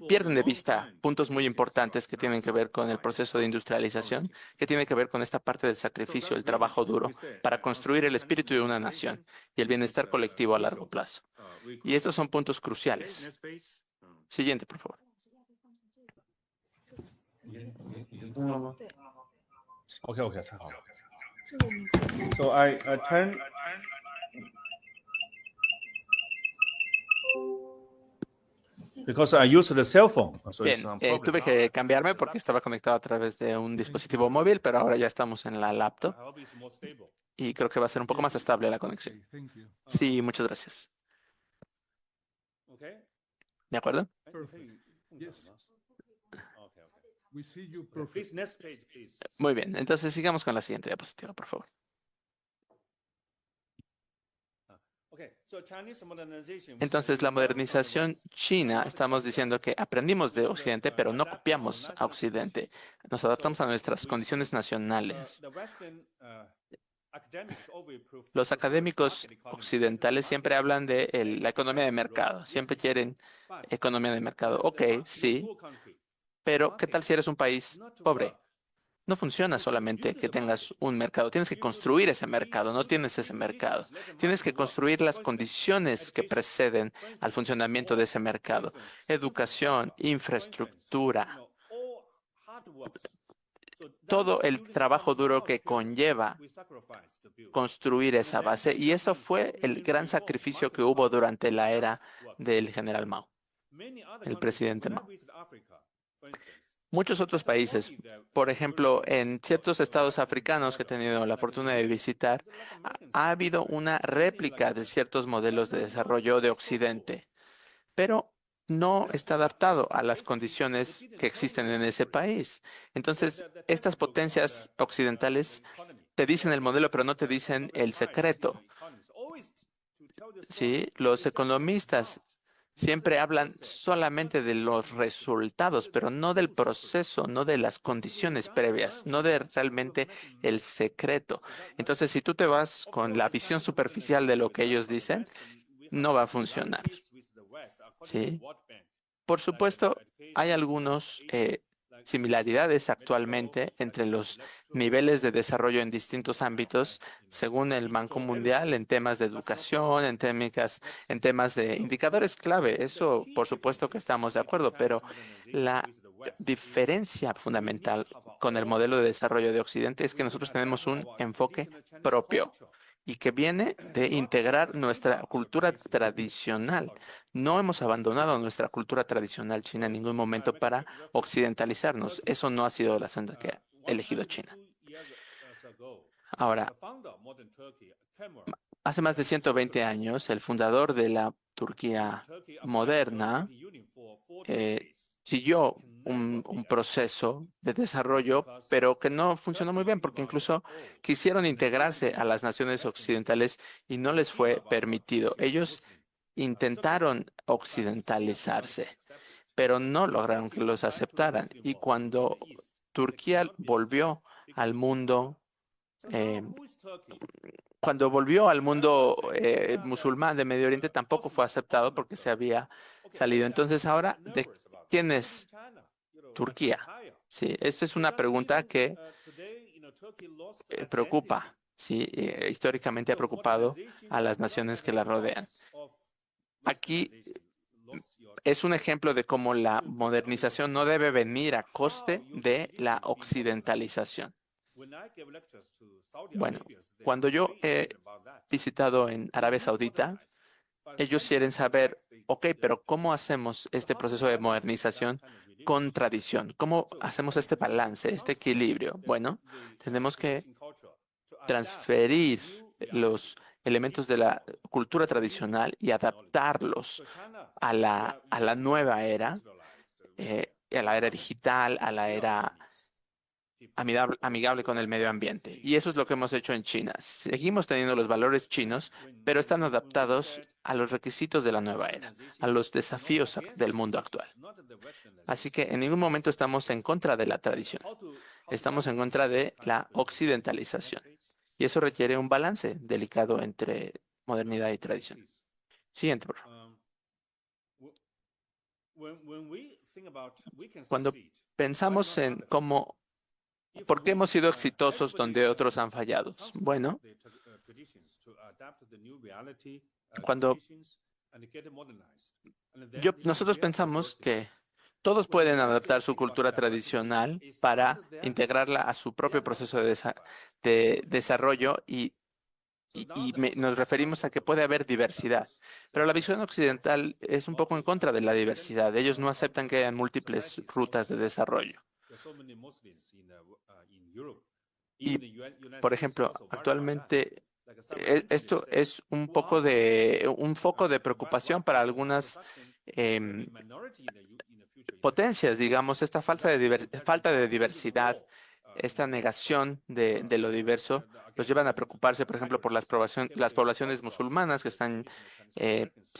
pierden de vista puntos muy importantes que tienen que ver con el proceso de industrialización, que tiene que ver con esta parte del sacrificio, el trabajo duro, para construir el espíritu de una nación y el bienestar colectivo a largo plazo. Y estos son puntos cruciales. Siguiente, por favor. Okay. So I turn. because I use the cell phone. So Bien, it's a problem. tuve que cambiarme porque estaba conectado a través de un dispositivo móvil, pero ahora ya estamos en la laptop I hope it's more stable. y creo que va a ser un poco más estable la conexión. Okay, thank you. Sí, muchas gracias. Okay. ¿De acuerdo? Perfect. Yes. Okay. We see you Please, perfect. next page, please. Muy bien, entonces sigamos con la siguiente diapositiva, por favor. Okay. So Chinese modernization. Entonces, la modernización china, estamos diciendo que aprendimos de Occidente, pero no copiamos a Occidente. Nos adaptamos a nuestras condiciones nacionales. Los académicos occidentales siempre hablan de la economía de mercado, siempre quieren economía de mercado. Ok, sí, pero ¿qué tal si eres un país pobre? No funciona solamente que tengas un mercado, tienes que construir ese mercado, no tienes ese mercado. Tienes que construir las condiciones que preceden al funcionamiento de ese mercado. Educación, infraestructura, todo el trabajo duro que conlleva construir esa base. Y eso fue el gran sacrificio que hubo durante la era del general Mao, el presidente Mao. Muchos otros países, por ejemplo, en ciertos estados africanos que he tenido la fortuna de visitar, ha habido una réplica de ciertos modelos de desarrollo de Occidente, pero no está adaptado a las condiciones que existen en ese país. Entonces, estas potencias occidentales te dicen el modelo, pero no te dicen el secreto. Sí, los economistas siempre hablan solamente de los resultados, pero no del proceso, no de las condiciones previas, no de realmente el secreto. Entonces, si tú te vas con la visión superficial de lo que ellos dicen, no va a funcionar. ¿Sí? Por supuesto, hay algunas similaridades actualmente entre los niveles de desarrollo en distintos ámbitos, según el Banco Mundial, en temas de educación, en temas de indicadores clave. Eso, por supuesto que estamos de acuerdo, pero la diferencia fundamental con el modelo de desarrollo de Occidente es que nosotros tenemos un enfoque propio y que viene de integrar nuestra cultura tradicional. No hemos abandonado nuestra cultura tradicional china en ningún momento para occidentalizarnos. Eso no ha sido la senda que ha elegido China. Ahora, hace más de 120 años, el fundador de la Turquía moderna siguió un proceso de desarrollo, pero que no funcionó muy bien, porque incluso quisieron integrarse a las naciones occidentales y no les fue permitido. Ellos intentaron occidentalizarse, pero no lograron que los aceptaran. Y cuando Turquía volvió al mundo, eh, musulmán de Medio Oriente, tampoco fue aceptado porque se había salido. Entonces, ahora, ¿de quién es Turquía? Sí, esa es una pregunta que preocupa. Sí, históricamente ha preocupado a las naciones que la rodean. Aquí es un ejemplo de cómo la modernización no debe venir a coste de la occidentalización. Bueno, cuando yo he visitado en Arabia Saudita, ellos quieren saber, ok, pero ¿cómo hacemos este proceso de modernización con tradición? ¿Cómo hacemos este balance, este equilibrio? Bueno, tenemos que transferir los elementos de la cultura tradicional y adaptarlos a la nueva era, a la era digital, a la era amigable con el medio ambiente. Y eso es lo que hemos hecho en China. Seguimos teniendo los valores chinos, pero están adaptados a los requisitos de la nueva era, a los desafíos del mundo actual. Así que en ningún momento estamos en contra de la tradición. Estamos en contra de la occidentalización. Y eso requiere un balance delicado entre modernidad y tradición. Siguiente, por favor. Cuando pensamos en ¿por qué hemos sido exitosos donde otros han fallado? Bueno, cuando nosotros pensamos que todos pueden adaptar su cultura tradicional para integrarla a su propio proceso de desarrollo y nos referimos a que puede haber diversidad. Pero la visión occidental es un poco en contra de la diversidad. Ellos no aceptan que hayan múltiples rutas de desarrollo. Y, por ejemplo, actualmente esto es un poco un foco de preocupación para algunas potencias, digamos, esta falta de diversidad, esta negación de lo diverso, los llevan a preocuparse, por ejemplo, por las poblaciones musulmanas que están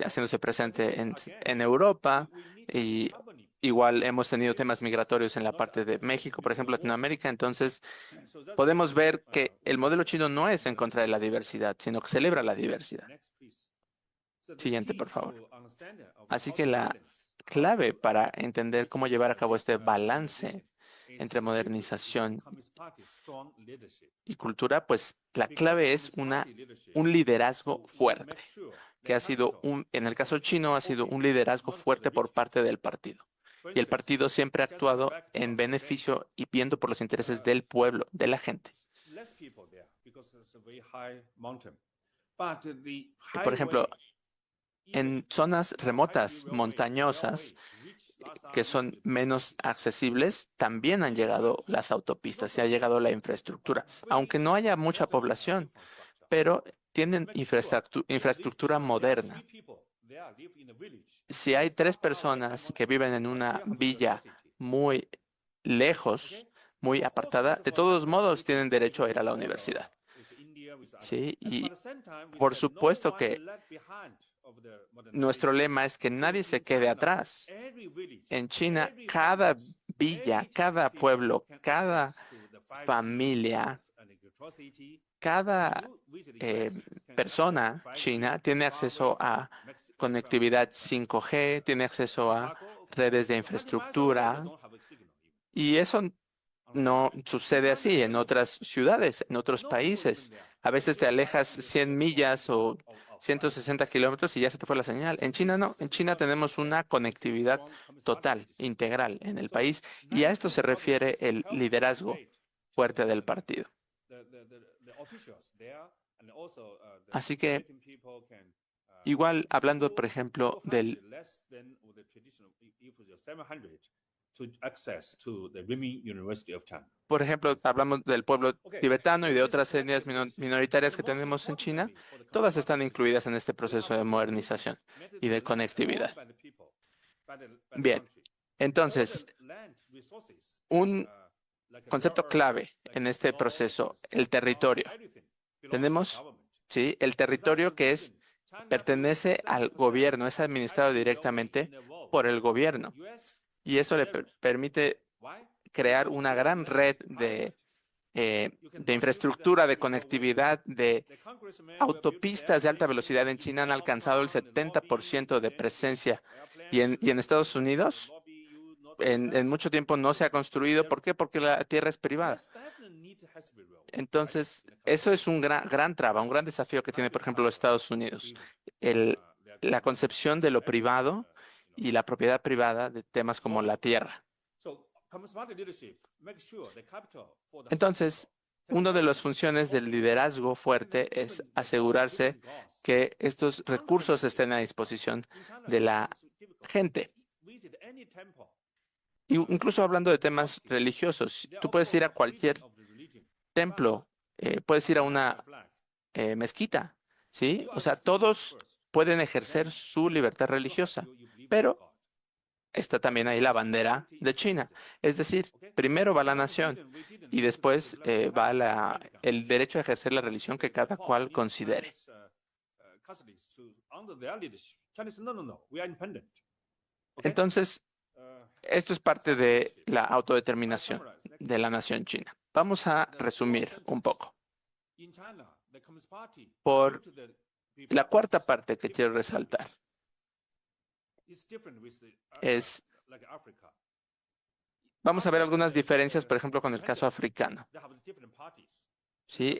haciéndose presente en Europa, y igual hemos tenido temas migratorios en la parte de México, por ejemplo, Latinoamérica. Entonces, podemos ver que el modelo chino no es en contra de la diversidad, sino que celebra la diversidad. Siguiente, por favor. Así que la clave para entender cómo llevar a cabo este balance entre modernización y cultura, pues la clave es un liderazgo fuerte, que ha sido en el caso chino, ha sido un liderazgo fuerte por parte del partido. Y el partido siempre ha actuado en beneficio y viendo por los intereses del pueblo, de la gente. Por ejemplo, en zonas remotas, montañosas, que son menos accesibles, también han llegado las autopistas y ha llegado la infraestructura, aunque no haya mucha población, pero tienen infraestructura moderna. Si hay 3 personas que viven en una villa muy lejos, muy apartada, de todos modos tienen derecho a ir a la universidad. Sí, y por supuesto que nuestro lema es que nadie se quede atrás. En China, cada villa, cada pueblo, cada familia, cada persona china tiene acceso a conectividad 5G, tiene acceso a redes de infraestructura, y eso no sucede así en otras ciudades, en otros países. A veces te alejas 100 millas o 160 kilómetros y ya se te fue la señal. En China no. En China tenemos una conectividad total, integral en el país, y a esto se refiere el liderazgo fuerte del partido. Así que, igual hablando, por ejemplo, por ejemplo, hablamos del pueblo tibetano y de otras etnias minoritarias que tenemos en China, todas están incluidas en este proceso de modernización y de conectividad. Bien, entonces, un concepto clave en este proceso, el territorio. Tenemos, sí, el territorio que pertenece al gobierno, es administrado directamente por el gobierno. Y eso le permite crear una gran red de infraestructura, de conectividad, de autopistas de alta velocidad. En China han alcanzado el 70% de presencia. Y en Estados Unidos, en mucho tiempo no se ha construido. ¿Por qué? Porque la tierra es privada. Entonces, eso es un gran traba, un gran desafío que tiene, por ejemplo, los Estados Unidos. La concepción de lo privado y la propiedad privada de temas como la tierra. Entonces, una de las funciones del liderazgo fuerte es asegurarse que estos recursos estén a disposición de la gente. Incluso hablando de temas religiosos, tú puedes ir a cualquier templo, puedes ir a una mezquita, ¿sí? O sea, todos pueden ejercer su libertad religiosa, pero está también ahí la bandera de China. Es decir, primero va la nación y después va el derecho a ejercer la religión que cada cual considere. Entonces, esto es parte de la autodeterminación de la nación china. Vamos a resumir un poco. Por la cuarta parte que quiero resaltar vamos a ver algunas diferencias, por ejemplo, con el caso africano. ¿Sí?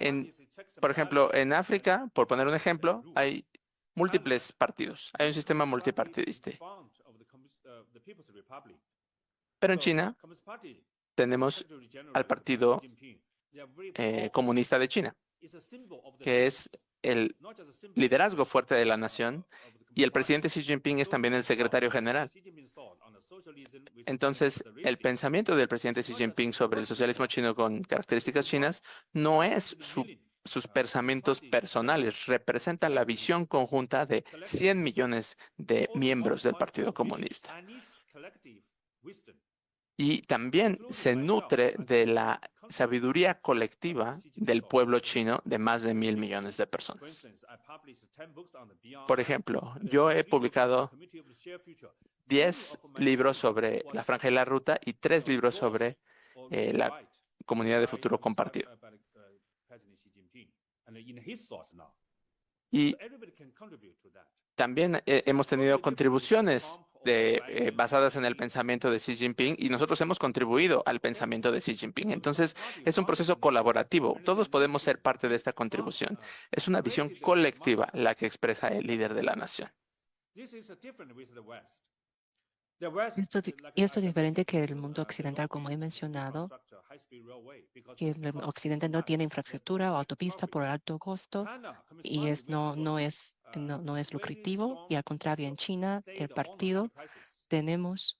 Por ejemplo, en África, por poner un ejemplo, hay múltiples partidos. Hay un sistema multipartidista. Pero en China tenemos al Partido Comunista de China, que es el liderazgo fuerte de la nación y el presidente Xi Jinping es también el secretario general. Entonces, el pensamiento del presidente Xi Jinping sobre el socialismo chino con características chinas no es sus pensamientos personales, representa la visión conjunta de 100 millones de miembros del Partido Comunista. Y también se nutre de la sabiduría colectiva del pueblo chino de más de 1.000 millones de personas. Por ejemplo, yo he publicado 10 libros sobre la Franja y la Ruta y 3 libros sobre la Comunidad de Futuro Compartido. Y también hemos tenido contribuciones basadas en el pensamiento de Xi Jinping y nosotros hemos contribuido al pensamiento de Xi Jinping. Entonces, es un proceso colaborativo. Todos podemos ser parte de esta contribución. Es una visión colectiva la que expresa el líder de la nación. Y esto es diferente que el mundo occidental, como he mencionado, que el occidente no tiene infraestructura o autopista por alto costo y no es lucrativo. Y al contrario, en China, el partido, tenemos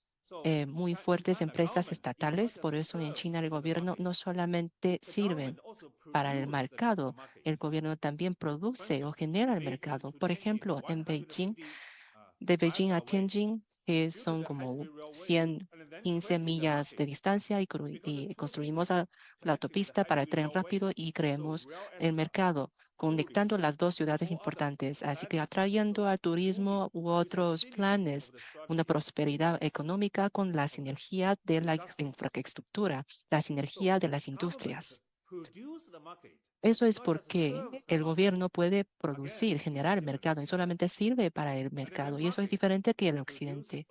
muy fuertes empresas estatales. Por eso en China el gobierno no solamente sirve para el mercado, el gobierno también produce o genera el mercado. Por ejemplo, en Beijing, de Beijing a Tianjin, que son como 115 millas de distancia y construimos la autopista para el tren rápido y creemos el mercado, conectando las dos ciudades importantes, así que atrayendo al turismo u otros planes, una prosperidad económica con la sinergia de la infraestructura, la sinergia de las industrias. Eso es porque el gobierno puede producir, generar mercado y solamente sirve para el mercado. Y eso es diferente que el occidente.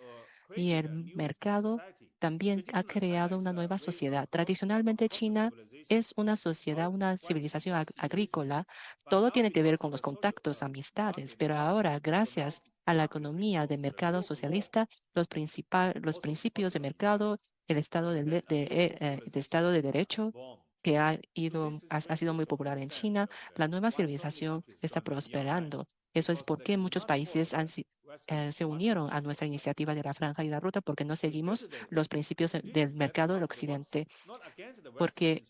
Y el mercado también ha creado una nueva sociedad. Tradicionalmente China es una sociedad, una civilización agrícola. Todo tiene que ver con los contactos, amistades, pero ahora, gracias a la economía de mercado socialista, los principios de mercado, el Estado de Derecho, que ha sido muy popular en China, la nueva civilización está prosperando. Eso es porque muchos países se unieron a nuestra iniciativa de la Franja y la Ruta porque no seguimos los principios del mercado del Occidente, porque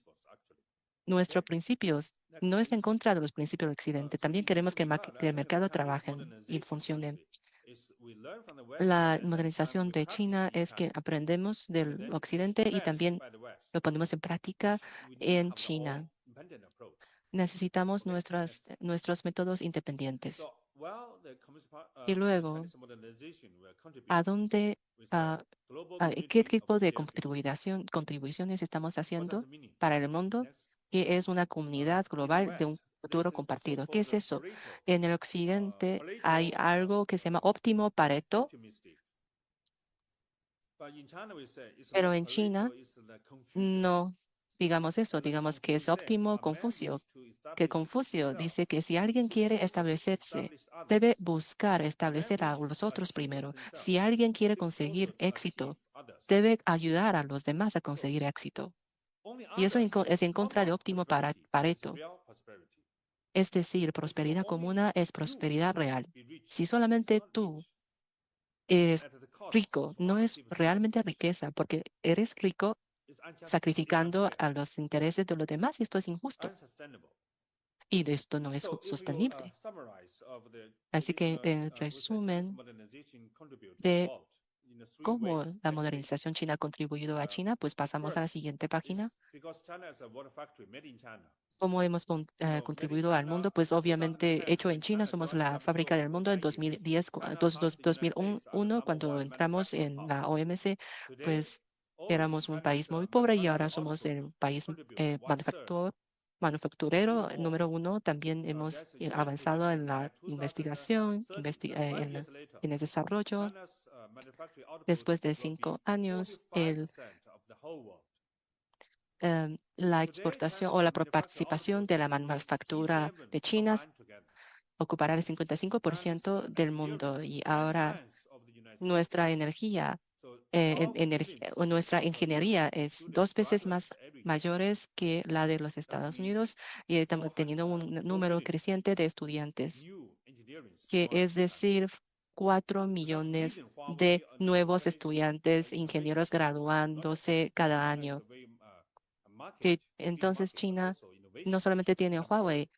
nuestros principios no están en contra de los principios del Occidente. También queremos que el mercado trabaje y funcione. La modernización de China es que aprendemos del Occidente y también lo ponemos en práctica en China. Necesitamos nuestros métodos independientes. Y luego, ¿a dónde, qué tipo de contribuciones estamos haciendo para el mundo? Que es una comunidad global de un futuro compartido. ¿Qué es eso? En el occidente hay algo que se llama óptimo Pareto, pero en China no digamos eso, digamos que es óptimo Confucio, que Confucio dice que si alguien quiere establecerse, debe buscar establecer a los otros primero. Si alguien quiere conseguir éxito, debe ayudar a los demás a conseguir éxito. Y eso es en contra de óptimo Pareto. Es decir, prosperidad común es prosperidad real. Si solamente tú eres rico, no es realmente riqueza, porque eres rico sacrificando a los intereses de los demás y esto es injusto. Y de esto no es sostenible. Así que en resumen de cómo la modernización china ha contribuido a China, pues pasamos a la siguiente página. ¿Cómo hemos contribuido al mundo? Pues obviamente hecho en China, somos la fábrica del mundo en 2001, cuando entramos en la OMC, pues éramos un país muy pobre y ahora somos el país manufacturero número 1. También hemos avanzado en la investigación, en el desarrollo. Después de 5 años, la exportación o la participación de la manufactura de China ocupará el 55% del mundo y ahora nuestra energía nuestra ingeniería es 2 veces más mayores que la de los Estados Unidos y estamos teniendo un número creciente de estudiantes, que es decir, 4 millones de nuevos estudiantes, ingenieros graduándose cada año. Que entonces China no solamente tiene Huawei,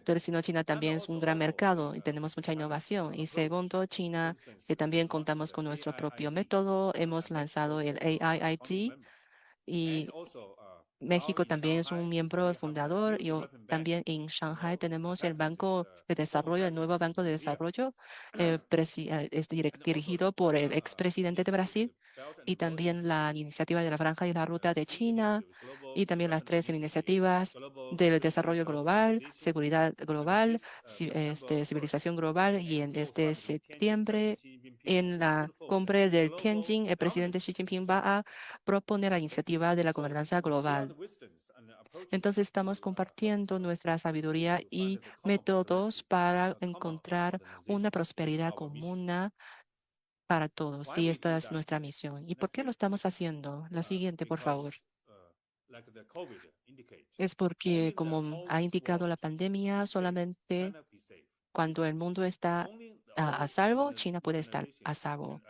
pero sino China también es un gran mercado y tenemos mucha innovación. Y segundo, China, que también contamos con nuestro propio método, hemos lanzado el AIIT y México también es un miembro fundador y también en Shanghai tenemos el Banco de Desarrollo, el nuevo Banco de Desarrollo, es dirigido por el expresidente de Brasil y también la iniciativa de la Franja y la Ruta de China y también las 3 iniciativas del desarrollo global, seguridad global, civilización global y en este septiembre en la cumbre del Tianjin, el presidente Xi Jinping va a proponer la iniciativa de la gobernanza global. Entonces estamos compartiendo nuestra sabiduría y métodos para encontrar una prosperidad común para todos. Y esta es nuestra misión. ¿Y por qué lo estamos haciendo? La siguiente, por favor. Es porque, como ha indicado la pandemia, solamente cuando el mundo está a salvo, China puede estar a salvo.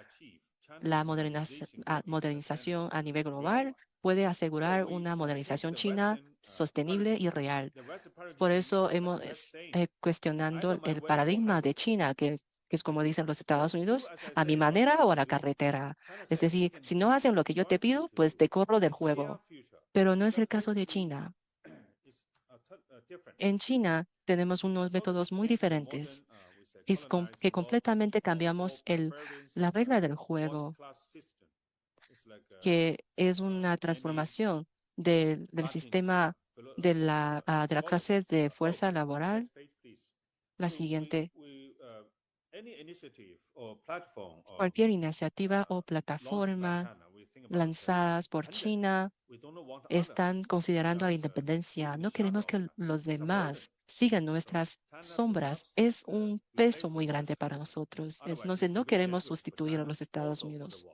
La modernización a nivel global puede asegurar una modernización china sostenible y real. Por eso hemos cuestionando el paradigma de China, que es como dicen los Estados Unidos, a mi manera o a la carretera. Es decir, si no hacen lo que yo te pido, pues te corro del juego. Pero no es el caso de China. En China tenemos unos métodos muy diferentes. Que completamente cambiamos la regla del juego, que es una transformación del sistema de la clase de fuerza laboral. La siguiente, cualquier iniciativa o plataforma lanzadas por China están considerando la independencia. No queremos que los demás sigan nuestras sombras. Es un peso muy grande para nosotros. Entonces, no queremos sustituir a los Estados Unidos.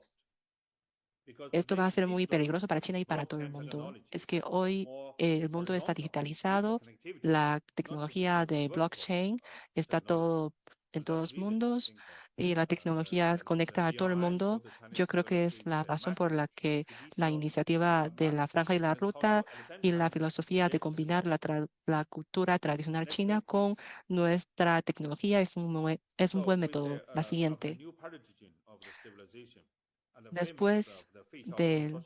Esto va a ser muy peligroso para China y para todo el mundo. Es que hoy el mundo está digitalizado, la tecnología de blockchain está todo en todos mundos y la tecnología conecta a todo el mundo. Yo creo que es la razón por la que la iniciativa de la Franja y la Ruta y la filosofía de combinar la cultura tradicional china con nuestra tecnología es un buen método. La siguiente. Después del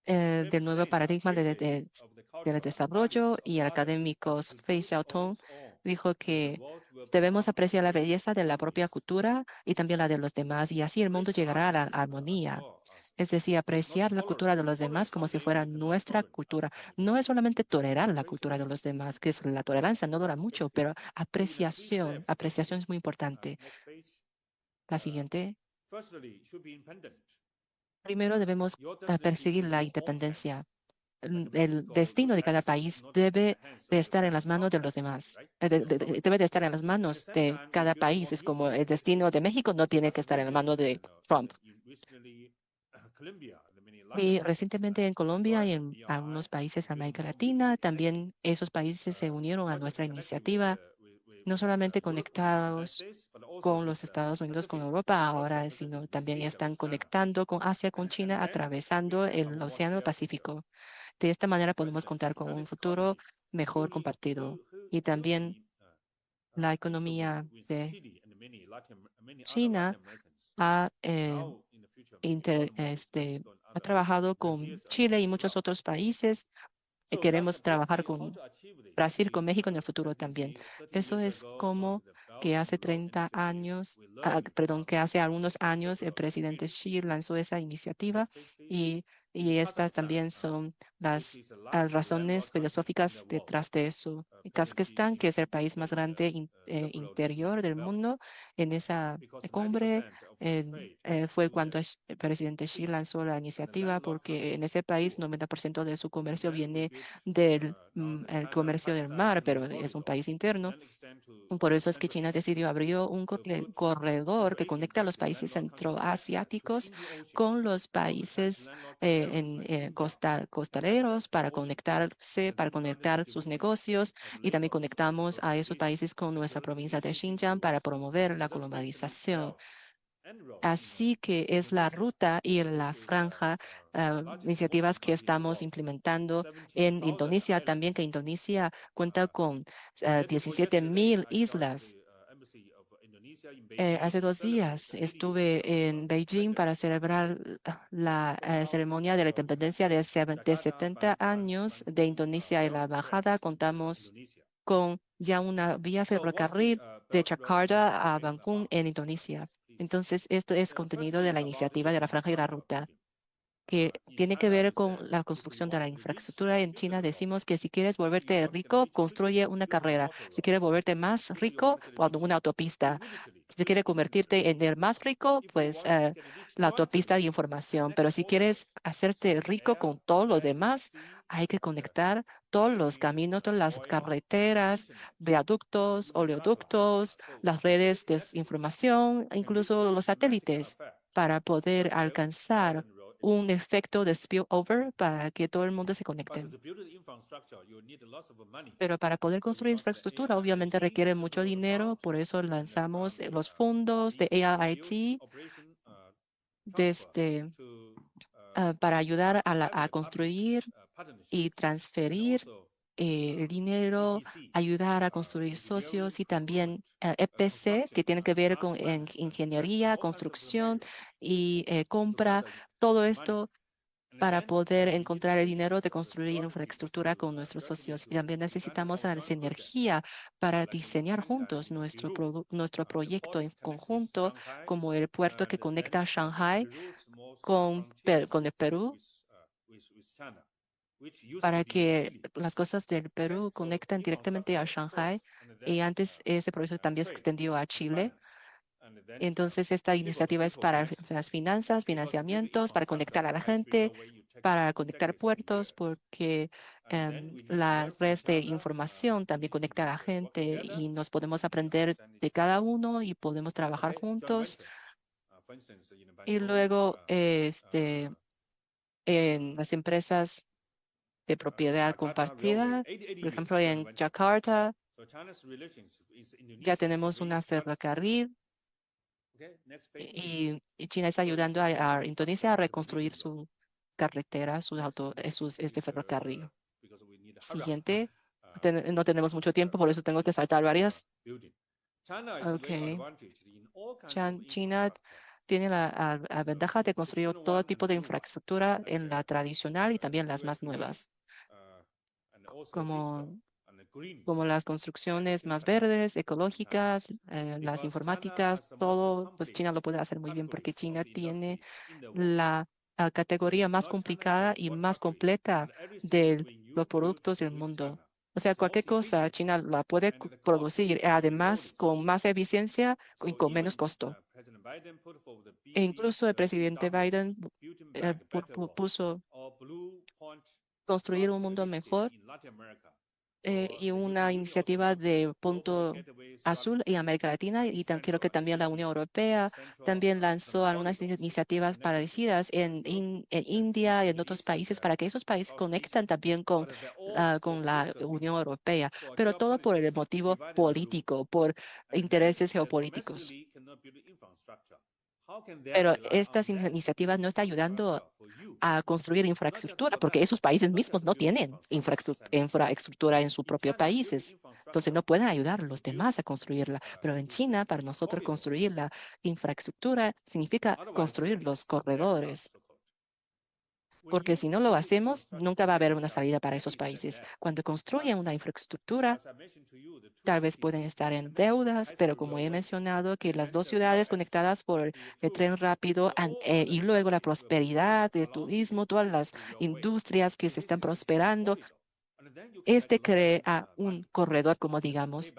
del nuevo paradigma del desarrollo y el académico Fei Xiaotong dijo que debemos apreciar la belleza de la propia cultura y también la de los demás y así el mundo llegará a la armonía. Es decir, apreciar la cultura de los demás como si fuera nuestra cultura. No es solamente tolerar la cultura de los demás, que es la tolerancia, no dura mucho, pero apreciación es muy importante. La siguiente. Primero debemos perseguir la independencia. El destino de cada país debe de estar en las manos de los demás. Debe de estar en las manos de cada país. Es como el destino de México no tiene que estar en la mano de Trump. Y recientemente en Colombia y en algunos países de América Latina, también esos países se unieron a nuestra iniciativa, no solamente conectados con los Estados Unidos, con Europa ahora, sino también están conectando con Asia, con China, atravesando el Océano Pacífico. De esta manera podemos contar con un futuro mejor compartido. Y también la economía de China ha, ha trabajado con Chile y muchos otros países. Queremos trabajar con Brasil, con México en el futuro también. Eso es como que hace 30 años, perdón, que hace algunos años el presidente Xi lanzó esa iniciativa y Y estas también son las razones filosóficas detrás de eso. Y Kazajistán, que es el país más grande interior del mundo, en esa cumbre fue cuando el presidente Xi lanzó la iniciativa, porque en ese país 90% de su comercio viene del el comercio del mar, pero es un país interno. Por eso es que China decidió abrir un corredor que conecta a los países centroasiáticos con los países costaleros para conectar sus negocios, y también conectamos a esos países con nuestra provincia de Xinjiang para promover la globalización. Así que es la ruta y la franja, iniciativas que estamos implementando en Indonesia también, que Indonesia cuenta con 17.000 islas. Hace 2 días estuve en Beijing para celebrar la ceremonia de la independencia de 70 años de Indonesia, y la embajada contamos con ya una vía ferrocarril de Jakarta a Bangkok en Indonesia. Entonces, esto es contenido de la iniciativa de la Franja y la Ruta, que tiene que ver con la construcción de la infraestructura. En China decimos que si quieres volverte rico, construye una carrera. Si quieres volverte más rico, pon una autopista. Si quieres convertirte en el más rico, pues la autopista de información. Pero si quieres hacerte rico con todo lo demás, hay que conectar todos los caminos, todas las carreteras, viaductos, oleoductos, las redes de información, incluso los satélites, para poder alcanzar un efecto de spillover para que todo el mundo se conecte. Pero para poder construir infraestructura, obviamente requiere mucho dinero, por eso lanzamos los fondos de AIIT desde, para ayudar a construir y transferir el dinero, ayudar a construir socios, y también EPC, que tiene que ver con ingeniería, construcción y compra, todo esto para poder encontrar el dinero de construir infraestructura con nuestros socios. Y también necesitamos la sinergia para diseñar juntos nuestro proyecto en conjunto, como el puerto que conecta a Shanghai con el Perú, para que las cosas del Perú conecten directamente a Shanghai. Y antes ese proyecto también se extendió a Chile. Entonces, esta iniciativa es para las finanzas, financiamientos, para conectar a la gente, para conectar puertos, porque la red de información también conecta a la gente y nos podemos aprender de cada uno y podemos trabajar juntos. Y luego, en las empresas de propiedad compartida, por ejemplo, en Jakarta ya tenemos una ferrocarril, y China está ayudando a Indonesia a reconstruir su carretera, este ferrocarril. Siguiente, no tenemos mucho tiempo, por eso tengo que saltar varias. Okay. China tiene la ventaja de construir todo tipo de infraestructura, en la tradicional y también las más nuevas, como las construcciones más verdes, ecológicas, las informáticas, todo, pues China lo puede hacer muy bien, porque China tiene la categoría más complicada y más completa de los productos del mundo. O sea, cualquier cosa China la puede producir, además con más eficiencia y con menos costo. E incluso el presidente Biden puso construir un mundo mejor, y una iniciativa de Punto Azul en América Latina, y creo que también la Unión Europea también lanzó algunas iniciativas parecidas en India y en otros países, para que esos países conecten también con la Unión Europea, pero todo por el motivo político, por intereses geopolíticos. Pero estas iniciativas no están ayudando a construir infraestructura, porque esos países mismos no tienen infraestructura en sus propios países. Entonces no pueden ayudar a los demás a construirla. Pero en China, para nosotros construir la infraestructura significa construir los corredores. porque si no lo hacemos, nunca va a haber una salida para esos países. Cuando construyen una infraestructura, tal vez pueden estar en deudas, pero como he mencionado, que las dos ciudades conectadas por el tren rápido y luego la prosperidad del turismo, todas las industrias que se están prosperando, este crea un corredor, como digamos,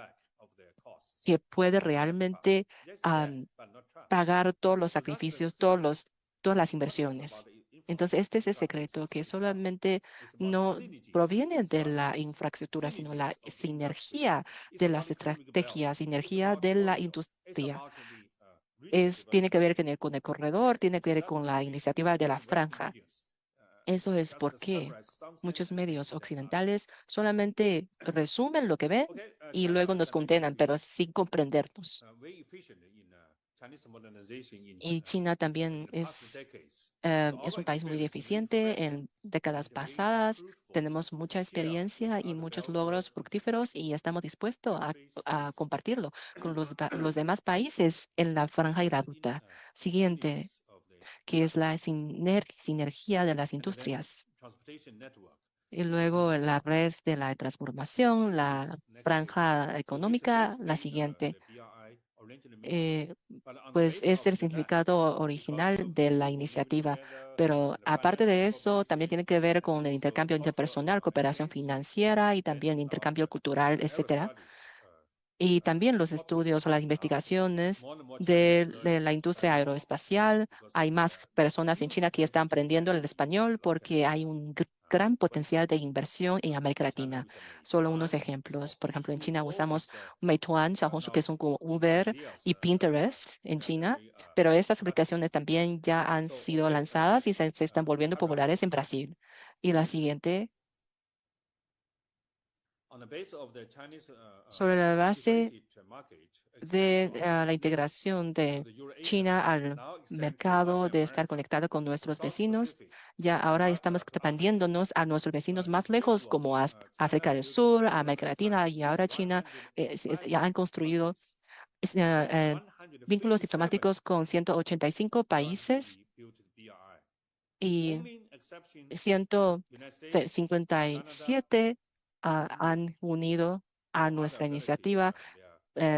que puede realmente pagar todos los sacrificios, todas las inversiones. Entonces, este es el secreto, que solamente no proviene de la infraestructura, sino la sinergia de las estrategias, sinergia de la industria. Tiene que ver con el corredor, tiene que ver con la iniciativa de la franja. Eso es porque muchos medios occidentales solamente resumen lo que ven y luego nos condenan, pero sin comprendernos. Y China también es un país muy eficiente. En décadas pasadas tenemos mucha experiencia y muchos logros fructíferos y estamos dispuestos a compartirlo con los demás países en la franja y la ruta siguiente, que es la sinergia de las industrias. Y luego la red de la transformación, la franja económica, la siguiente. Eh, pues es el significado original de la iniciativa. Pero aparte de eso, también tiene que ver con el intercambio interpersonal, cooperación financiera y también intercambio cultural, etcétera. Y también los estudios o las investigaciones de la industria aeroespacial. Hay más personas en China que están aprendiendo el español porque hay un gran potencial de inversión en América Latina. Solo unos ejemplos. Por ejemplo, en China usamos Meituan, Xiaohongshu, que son como Uber y Pinterest en China, pero estas aplicaciones también ya han sido lanzadas y se están volviendo populares en Brasil. Y la siguiente, sobre la base de la integración de China al mercado, de estar conectado con nuestros vecinos. Ya ahora estamos expandiéndonos a nuestros vecinos más lejos, como África del Sur, América Latina, y ahora China ya han construido vínculos diplomáticos con 185 países y 157 han unido a nuestra iniciativa,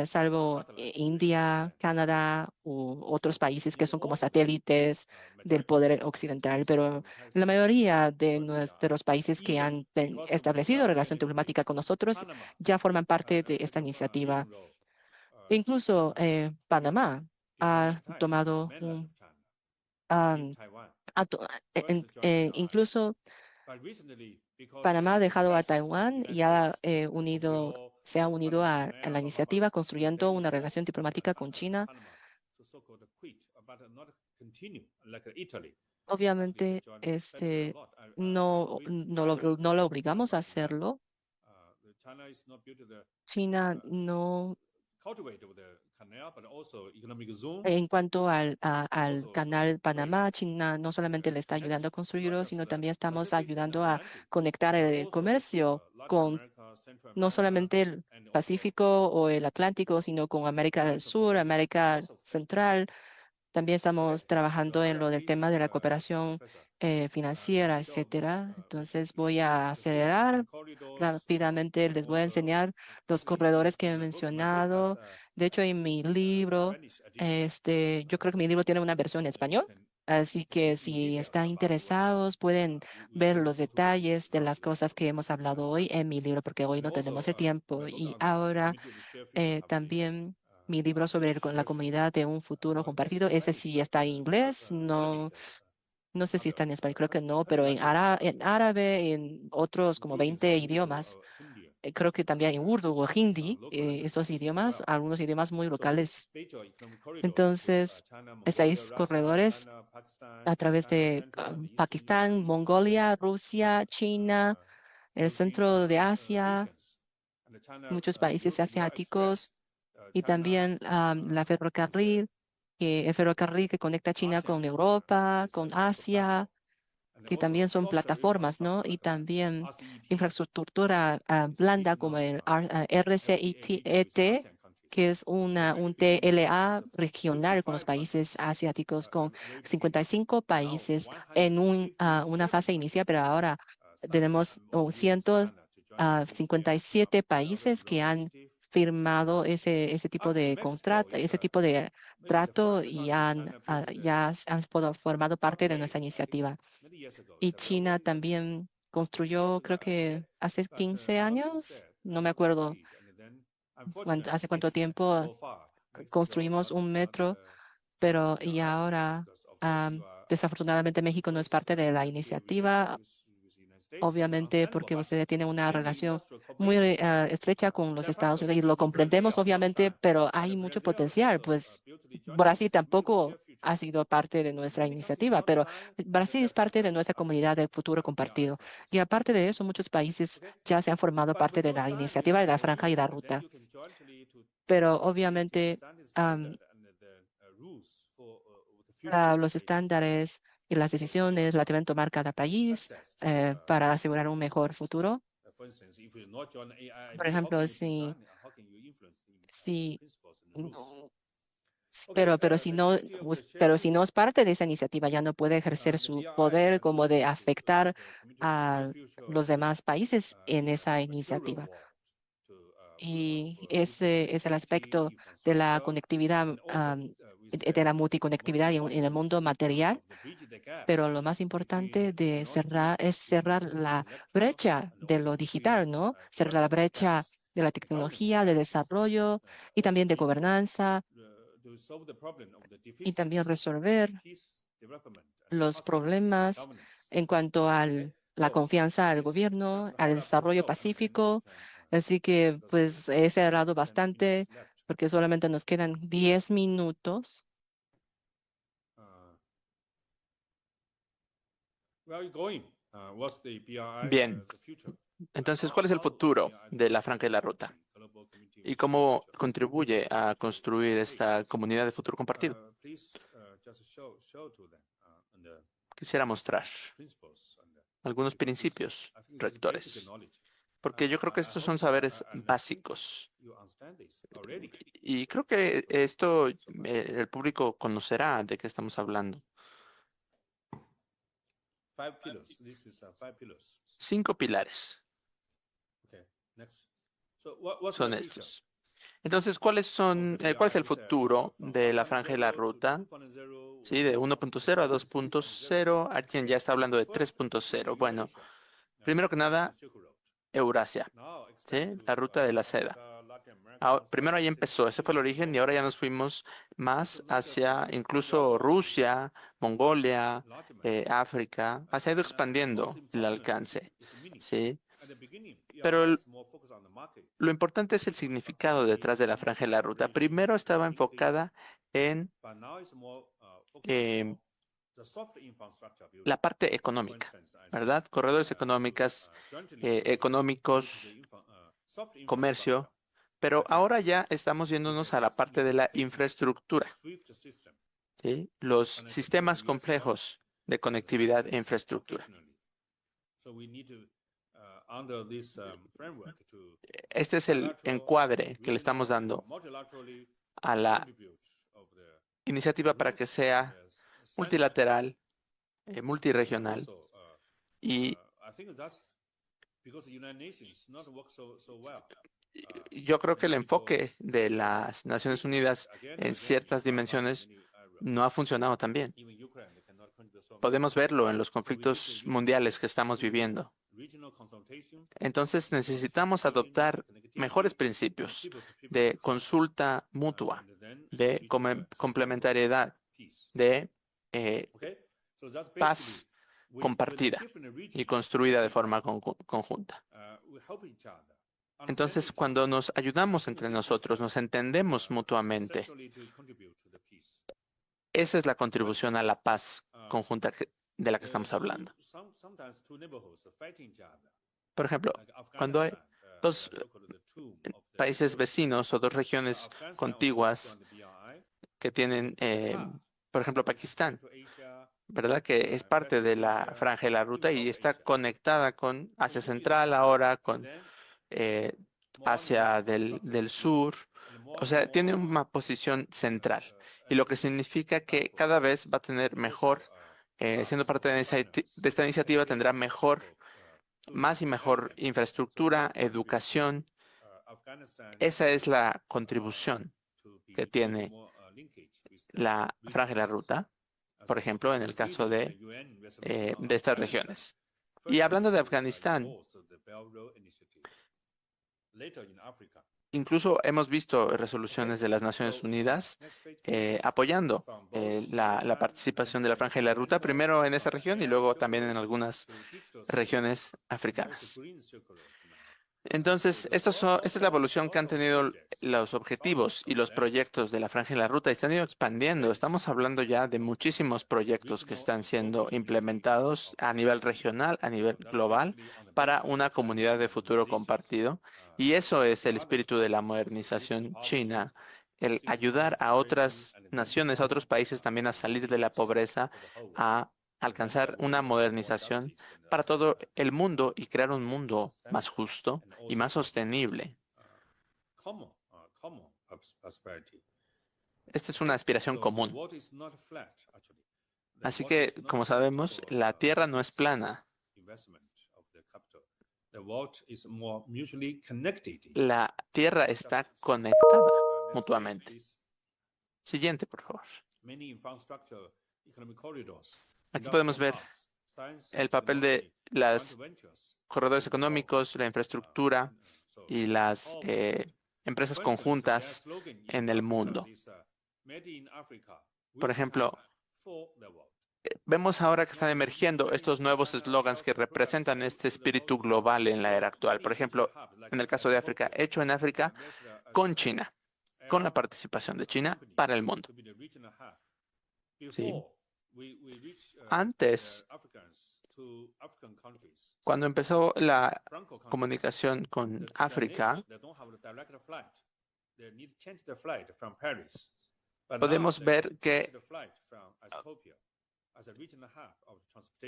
salvo India, Canadá u otros países que son como satélites del poder occidental. Pero la mayoría de nuestros países que han establecido relación diplomática con nosotros ya forman parte de esta iniciativa. E incluso Panamá ha tomado um, incluso Panamá ha dejado a Taiwán y se ha unido a la iniciativa construyendo una relación diplomática con China. Obviamente, no lo obligamos a hacerlo. China no, en cuanto al canal Panamá, China no solamente le está ayudando a construirlo, sino también estamos ayudando a conectar el comercio con no solamente el Pacífico o el Atlántico, sino con América del Sur, América Central. También estamos trabajando en lo del tema de la cooperación financiera, etcétera. Entonces voy a acelerar rápidamente, les voy a enseñar los corredores que he mencionado. De hecho, en mi libro, yo creo que mi libro tiene una versión en español. Así que si están interesados, pueden ver los detalles de las cosas que hemos hablado hoy en mi libro, porque hoy no tenemos el tiempo. Y ahora también mi libro sobre la comunidad de un futuro compartido. Ese sí está en inglés, no sé si está en español, creo que no, pero en árabe, en otros como 20 idiomas. Creo que también en urdu o hindi, esos idiomas, algunos idiomas muy locales. Entonces, 6 corredores a través de Pakistán, Mongolia, Rusia, China, el centro de Asia, muchos países asiáticos y también el ferrocarril que conecta China con Europa, con Asia, que también son plataformas, ¿no? Y también infraestructura blanda como el RCET, que es un TLA regional con los países asiáticos, con 55 países en una fase inicial, pero ahora tenemos 157 países que han firmado ese tipo de contrato, ese tipo de trato y han formado parte de nuestra iniciativa. Y China también construyó, creo que hace 15 años, no me acuerdo hace cuánto tiempo construimos un metro, pero y ahora desafortunadamente México no es parte de la iniciativa, obviamente porque ustedes tienen una relación muy estrecha con los Estados Unidos y lo comprendemos obviamente, pero hay mucho potencial, pues Brasil tampoco ha sido parte de nuestra iniciativa, pero Brasil es parte de nuestra comunidad de futuro compartido. Y aparte de eso, muchos países ya se han formado parte de la iniciativa de la Franja y la Ruta, pero obviamente los estándares y las decisiones las deben tomar cada país para asegurar un mejor futuro. Por ejemplo, si, no- pero si no es parte de esa iniciativa, ya no puede ejercer su poder como de afectar a los demás países en esa iniciativa. Y ese es el aspecto de la conectividad, de la multiconectividad en el mundo material, pero lo más importante de cerrar es cerrar la brecha de lo digital, ¿no? Cerrar la brecha de la tecnología, de desarrollo y también de gobernanza y también resolver los problemas en cuanto a la confianza al gobierno, al desarrollo pacífico. Así que pues he cerrado bastante porque solamente nos quedan 10 minutos. Bien, entonces, ¿cuál es el futuro de la Franja y la Ruta? ¿Y cómo contribuye a construir esta comunidad de futuro compartido? Quisiera mostrar algunos principios rectores, porque yo creo que estos son saberes básicos. Y creo que esto el público conocerá de qué estamos hablando. 5 pilares son estos. Entonces, cuál es el futuro de la Franja y la Ruta? Sí, de 1.0 a 2.0. Alguien ya está hablando de 3.0. Bueno, primero que nada, Eurasia, ¿sí? La ruta de la seda. Primero ahí empezó, ese fue el origen y ahora ya nos fuimos más hacia incluso Rusia, Mongolia, África. Se ha ido expandiendo el alcance, ¿sí? Pero lo importante es el significado detrás de la franja de la ruta. Primero estaba enfocada en eh, la parte económica, ¿verdad? Corredores económicos, comercio, pero ahora ya estamos yéndonos a la parte de la infraestructura, ¿sí? Los sistemas complejos de conectividad e infraestructura. Este es el encuadre que le estamos dando a la iniciativa para que sea multilateral, multirregional y yo creo que el enfoque de las Naciones Unidas en ciertas dimensiones no ha funcionado tan bien. Podemos verlo en los conflictos mundiales que estamos viviendo. Entonces necesitamos adoptar mejores principios de consulta mutua, de complementariedad, de paz compartida y construida de forma conjunta. Entonces, cuando nos ayudamos entre nosotros, nos entendemos mutuamente, esa es la contribución a la paz conjunta de la que estamos hablando. Por ejemplo, cuando hay dos países vecinos o dos regiones contiguas que tienen, por ejemplo, Pakistán, ¿verdad? Que es parte de la franja de la ruta y está conectada con Asia Central ahora, con Asia del Sur, o sea, tiene una posición central, y lo que significa que cada vez va a tener mejor, siendo parte de esta iniciativa, tendrá más y mejor infraestructura, educación. Esa es la contribución que tiene la Franja de la Ruta, por ejemplo, en el caso de estas regiones. Y hablando de Afganistán, incluso hemos visto resoluciones de las Naciones Unidas apoyando la participación de la Franja de la Ruta, primero en esa región y luego también en algunas regiones africanas. Entonces, esta es la evolución que han tenido los objetivos y los proyectos de la Franja de la Ruta y se han ido expandiendo. Estamos hablando ya de muchísimos proyectos que están siendo implementados a nivel regional, a nivel global, para una comunidad de futuro compartido. Y eso es el espíritu de la modernización china, el ayudar a otras naciones, a otros países también a salir de la pobreza, a alcanzar una modernización para todo el mundo y crear un mundo más justo y más sostenible. Esta es una aspiración común. Así que, como sabemos, la Tierra no es plana. La Tierra está conectada mutuamente. Siguiente, por favor. Aquí podemos ver el papel de los corredores económicos, la infraestructura y las empresas conjuntas en el mundo. Por ejemplo, vemos ahora que están emergiendo estos nuevos eslogans que representan este espíritu global en la era actual. Por ejemplo, en el caso de África, hecho en África con China, con la participación de China para el mundo. Sí. Antes, cuando empezó la comunicación con África, podemos ver que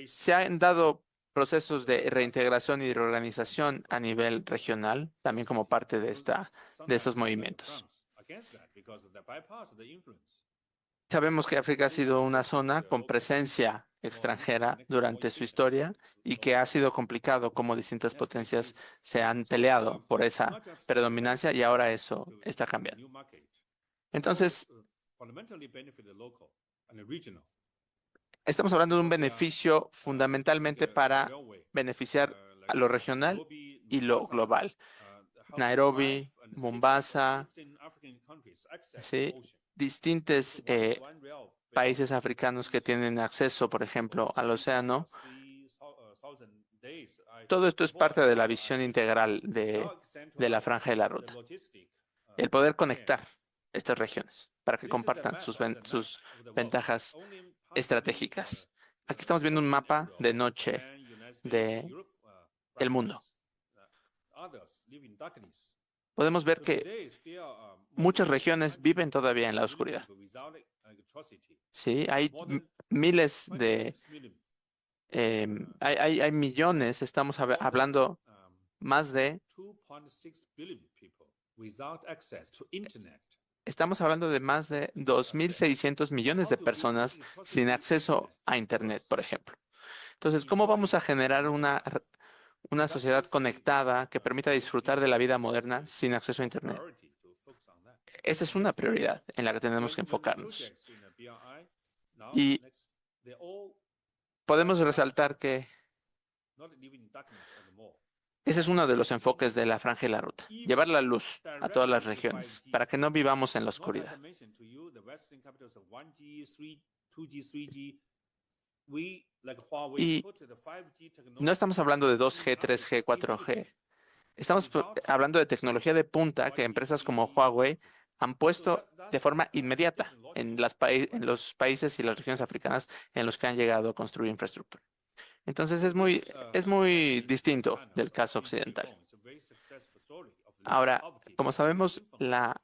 se han dado procesos de reintegración y reorganización a nivel regional, también como parte de estos movimientos. Sabemos que África ha sido una zona con presencia extranjera durante su historia y que ha sido complicado cómo distintas potencias se han peleado por esa predominancia y ahora eso está cambiando. Entonces, estamos hablando de un beneficio fundamentalmente para beneficiar a lo regional y lo global. Nairobi, Mombasa, ¿sí? Distintos países africanos que tienen acceso, por ejemplo, al océano. Todo esto es parte de la visión integral de la Franja de la Ruta. El poder conectar estas regiones para que compartan sus ventajas estratégicas. Aquí estamos viendo un mapa de noche del mundo. Podemos ver que muchas regiones viven todavía en la oscuridad. Sí, hay miles de... hay millones, estamos hablando más de... Estamos hablando de más de 2.600 millones de personas sin acceso a Internet, por ejemplo. Entonces, ¿cómo vamos a generar una sociedad conectada que permita disfrutar de la vida moderna sin acceso a Internet? Esa es una prioridad en la que tenemos que enfocarnos. Y podemos resaltar que ese es uno de los enfoques de la Franja de la Ruta, llevar la luz a todas las regiones para que no vivamos en la oscuridad. Y no estamos hablando de 2G, 3G, 4G. Estamos hablando de tecnología de punta que empresas como Huawei han puesto de forma inmediata en los países y las regiones africanas en los que han llegado a construir infraestructura. Entonces es muy distinto del caso occidental. Ahora, como sabemos, la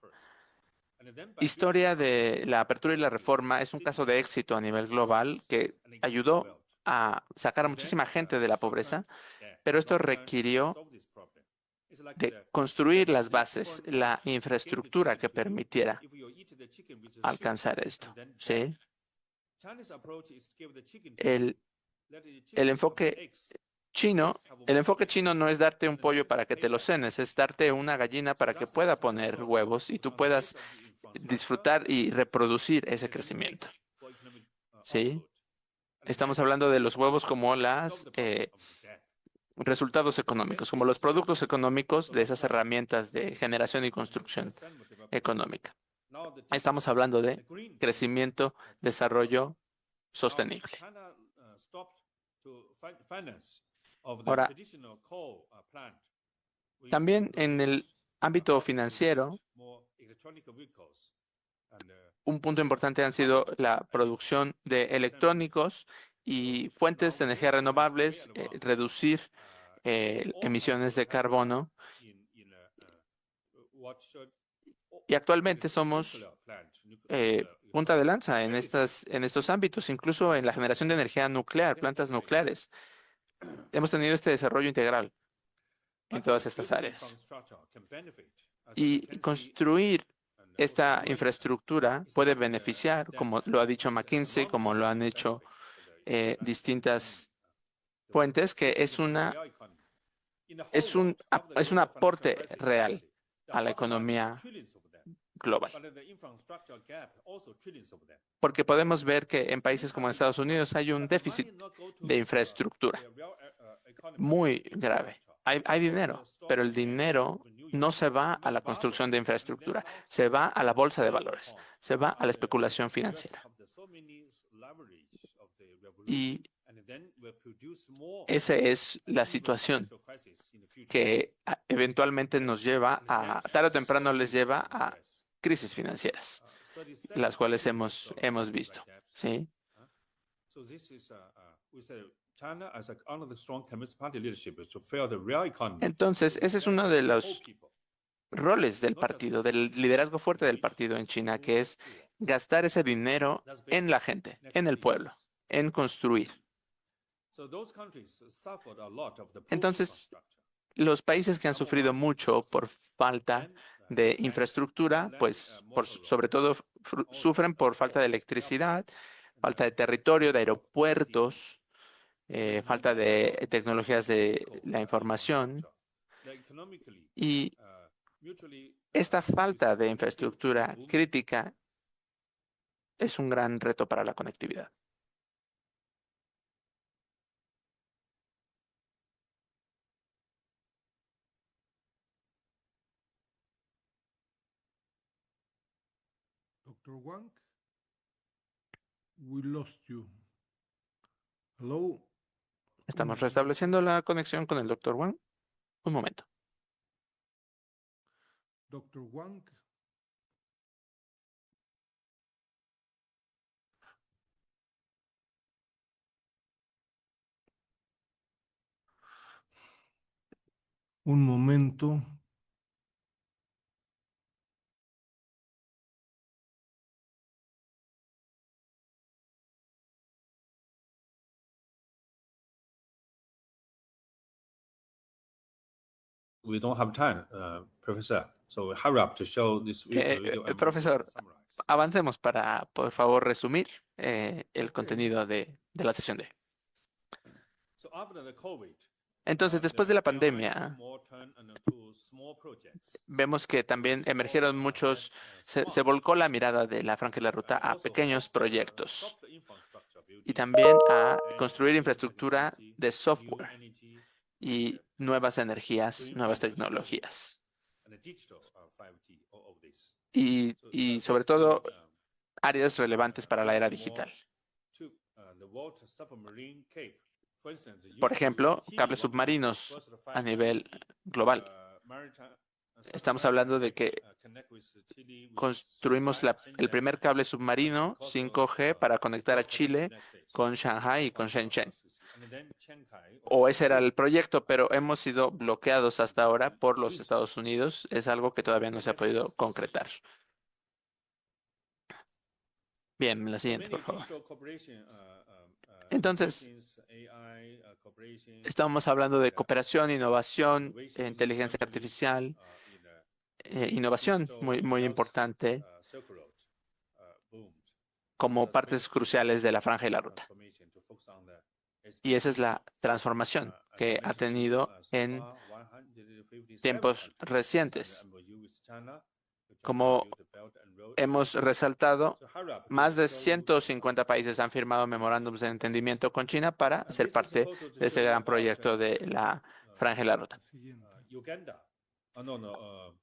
historia de la apertura y la reforma es un caso de éxito a nivel global que ayudó a sacar a muchísima gente de la pobreza, pero esto requirió de construir las bases, la infraestructura que permitiera alcanzar esto. ¿Sí? El, el enfoque el enfoque chino no es darte un pollo para que te lo cenes, es darte una gallina para que pueda poner huevos y tú puedas disfrutar y reproducir ese crecimiento. ¿Sí? Estamos hablando de los huevos como los resultados económicos, como los productos económicos de esas herramientas de generación y construcción económica. Estamos hablando de crecimiento, desarrollo sostenible. Ahora, también en el ámbito financiero, un punto importante han sido la producción de electrónicos y fuentes de energía renovables, reducir emisiones de carbono. Y actualmente somos punta de lanza en estos ámbitos, incluso en la generación de energía nuclear, plantas nucleares. Hemos tenido este desarrollo integral en todas estas áreas. Y construir esta infraestructura puede beneficiar, como lo ha dicho McKinsey, como lo han hecho distintas fuentes, que es un aporte real a la economía global. Porque podemos ver que en países como Estados Unidos hay un déficit de infraestructura muy grave. Hay dinero, pero el dinero no se va a la construcción de infraestructura, se va a la bolsa de valores, se va a la especulación financiera. Y esa es la situación que eventualmente nos lleva tarde o temprano les lleva a crisis financieras, las cuales hemos visto. ¿Sí? Entonces, ese es uno de los roles del partido, del liderazgo fuerte del partido en China, que es gastar ese dinero en la gente, en el pueblo, en construir. Entonces, los países que han sufrido mucho por falta de infraestructura, pues sobre todo sufren por falta de electricidad, falta de territorio, de aeropuertos, falta de tecnologías de la información. Y esta falta de infraestructura crítica es un gran reto para la conectividad. Dr. Wang, we lost you. Hello. Estamos restableciendo la conexión con el Dr. Wang. Un momento. Dr. Wang. Un momento. We don't have time, Professor. So hurry up to show this video. Profesor, avancemos para, por favor, resumir el contenido de la sesión de hoy. Entonces, después de la pandemia, vemos que también emergieron muchos, se volcó la mirada de la Franja y la Ruta a pequeños proyectos y también a construir infraestructura de software y nuevas energías, nuevas tecnologías. Y sobre todo, áreas relevantes para la era digital. Por ejemplo, cables submarinos a nivel global. Estamos hablando de que construimos el primer cable submarino 5G para conectar a Chile con Shanghai y con Shenzhen. O ese era el proyecto, pero hemos sido bloqueados hasta ahora por los Estados Unidos. Es algo que todavía no se ha podido concretar. Bien, la siguiente, por favor. Entonces, estamos hablando de cooperación, innovación, inteligencia artificial, innovación muy importante como partes cruciales de la Franja y la Ruta. Y esa es la transformación que ha tenido en tiempos recientes. Como hemos resaltado, más de 150 países han firmado memorándums de entendimiento con China para ser parte de este gran proyecto de la Franja y la Ruta. Uganda. No.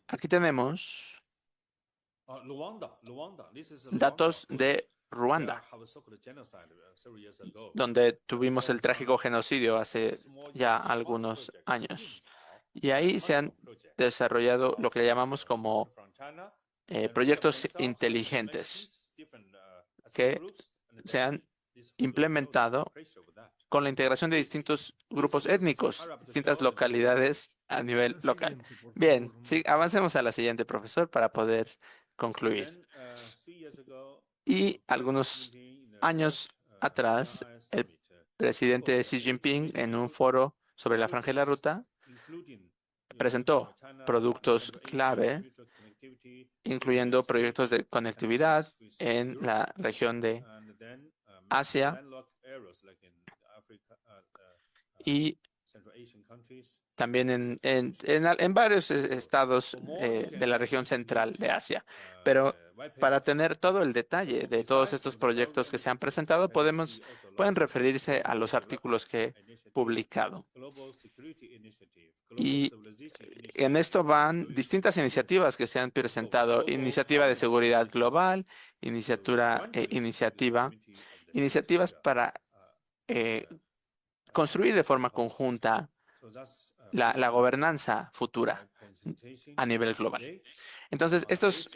Aquí tenemos datos de Ruanda, donde tuvimos el trágico genocidio hace ya algunos años. Y ahí se han desarrollado lo que llamamos como proyectos inteligentes que se han implementado con la integración de distintos grupos étnicos, distintas localidades a nivel local. Bien, sí, avancemos a la siguiente, profesor, para poder concluir. Y algunos años atrás, el presidente Xi Jinping, en un foro sobre la Franja y la Ruta, presentó productos clave, incluyendo proyectos de conectividad en la región de Asia y también en varios estados de la región central de Asia. Pero para tener todo el detalle de todos estos proyectos que se han presentado, pueden referirse a los artículos que he publicado. Y en esto van distintas iniciativas que se han presentado: iniciativa de seguridad global, iniciativas para construir de forma conjunta la gobernanza futura a nivel global. Entonces, esto es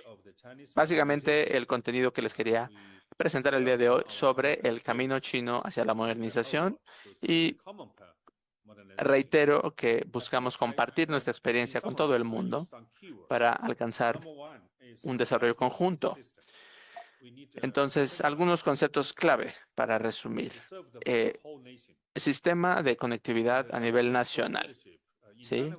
básicamente el contenido que les quería presentar el día de hoy sobre el camino chino hacia la modernización, y reitero que buscamos compartir nuestra experiencia con todo el mundo para alcanzar un desarrollo conjunto. Entonces, algunos conceptos clave para resumir. Sistema de conectividad a nivel nacional. ¿Sí?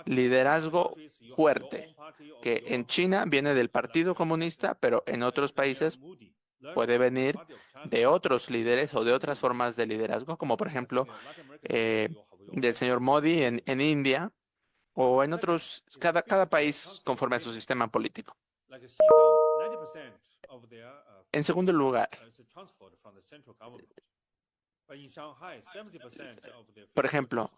Liderazgo fuerte, que en China viene del Partido Comunista, pero en otros países puede venir de otros líderes o de otras formas de liderazgo, como por ejemplo del señor Modi en India, o en otros, cada país conforme a su sistema político. En segundo lugar, por ejemplo,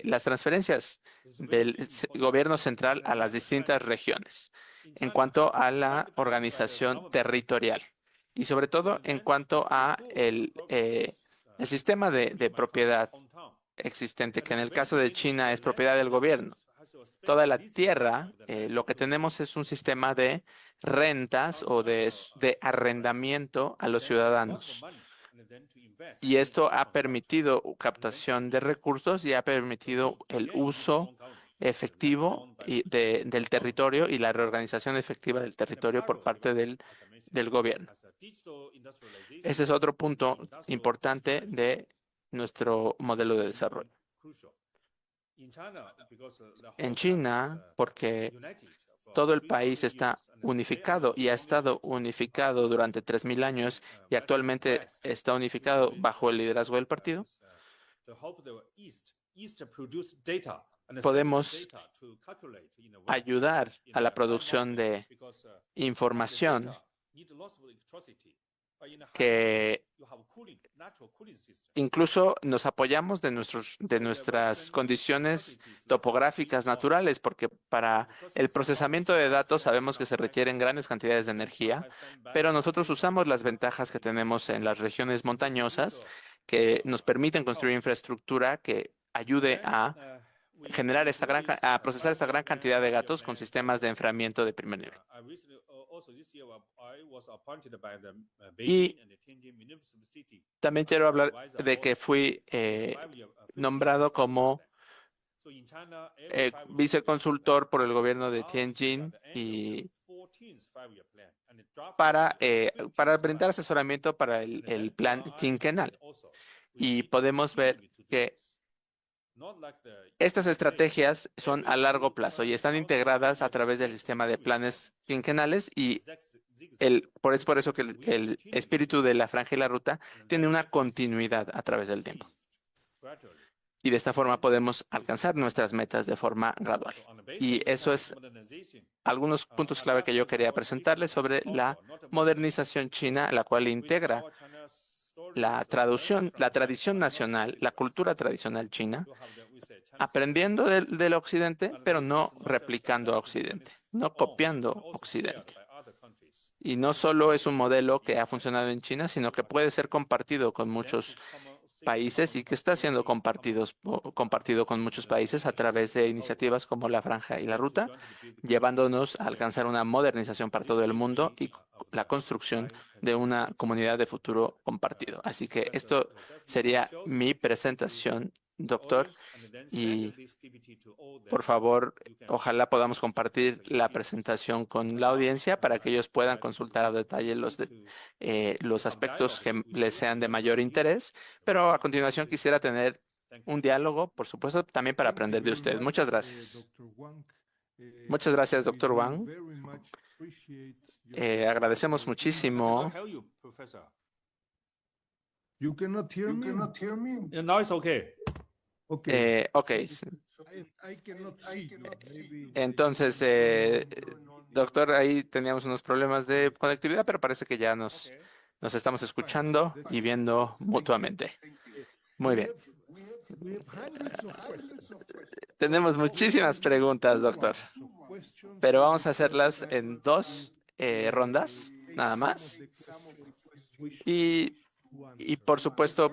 las transferencias del gobierno central a las distintas regiones en cuanto a la organización territorial y sobre todo en cuanto a el sistema de propiedad existente, que en el caso de China es propiedad del gobierno. Toda la tierra, lo que tenemos es un sistema de rentas o de arrendamiento a los ciudadanos. Y esto ha permitido captación de recursos y ha permitido el uso efectivo del territorio y la reorganización efectiva del territorio por parte del gobierno. Ese es otro punto importante de nuestro modelo de desarrollo. En China, porque todo el país está unificado y ha estado unificado durante 3.000 años y actualmente está unificado bajo el liderazgo del partido, podemos ayudar a la producción de información que incluso nos apoyamos de nuestras condiciones topográficas naturales, porque para el procesamiento de datos sabemos que se requieren grandes cantidades de energía, pero nosotros usamos las ventajas que tenemos en las regiones montañosas que nos permiten construir infraestructura que ayude a generar a procesar esta gran cantidad de datos con sistemas de enfriamiento de primer nivel. Y también quiero hablar de que fui nombrado como viceconsultor por el gobierno de Tianjin y para brindar asesoramiento para el plan quinquenal. Y podemos ver que estas estrategias son a largo plazo y están integradas a través del sistema de planes quinquenales y es por eso que el espíritu de la franja y la ruta tiene una continuidad a través del tiempo. Y de esta forma podemos alcanzar nuestras metas de forma gradual. Y eso es algunos puntos clave que yo quería presentarles sobre la modernización china, la cual integra la tradición nacional, la cultura tradicional china, aprendiendo del Occidente, pero no replicando a Occidente, no copiando Occidente. Y no solo es un modelo que ha funcionado en China, sino que puede ser compartido con muchos países y que está siendo compartido con muchos países a través de iniciativas como la Franja y la Ruta, llevándonos a alcanzar una modernización para todo el mundo y la construcción de una comunidad de futuro compartido. Así que esto sería mi presentación, doctor, y por favor, ojalá podamos compartir la presentación con la audiencia para que ellos puedan consultar a detalle los aspectos que les sean de mayor interés. Pero a continuación quisiera tener un diálogo, por supuesto, también para aprender de usted. Muchas gracias. Muchas gracias, doctor Wang. Agradecemos muchísimo. You cannot hear me? Yeah, now it's okay. Okay. Ok. I cannot see you. Maybe- Entonces, doctor, ahí teníamos unos problemas de conectividad, pero parece que ya nos estamos escuchando y viendo mutuamente. Muy bien. We have hundreds of questions. Tenemos muchísimas preguntas, doctor, pero vamos a hacerlas en dos rondas, nada más. Y por supuesto,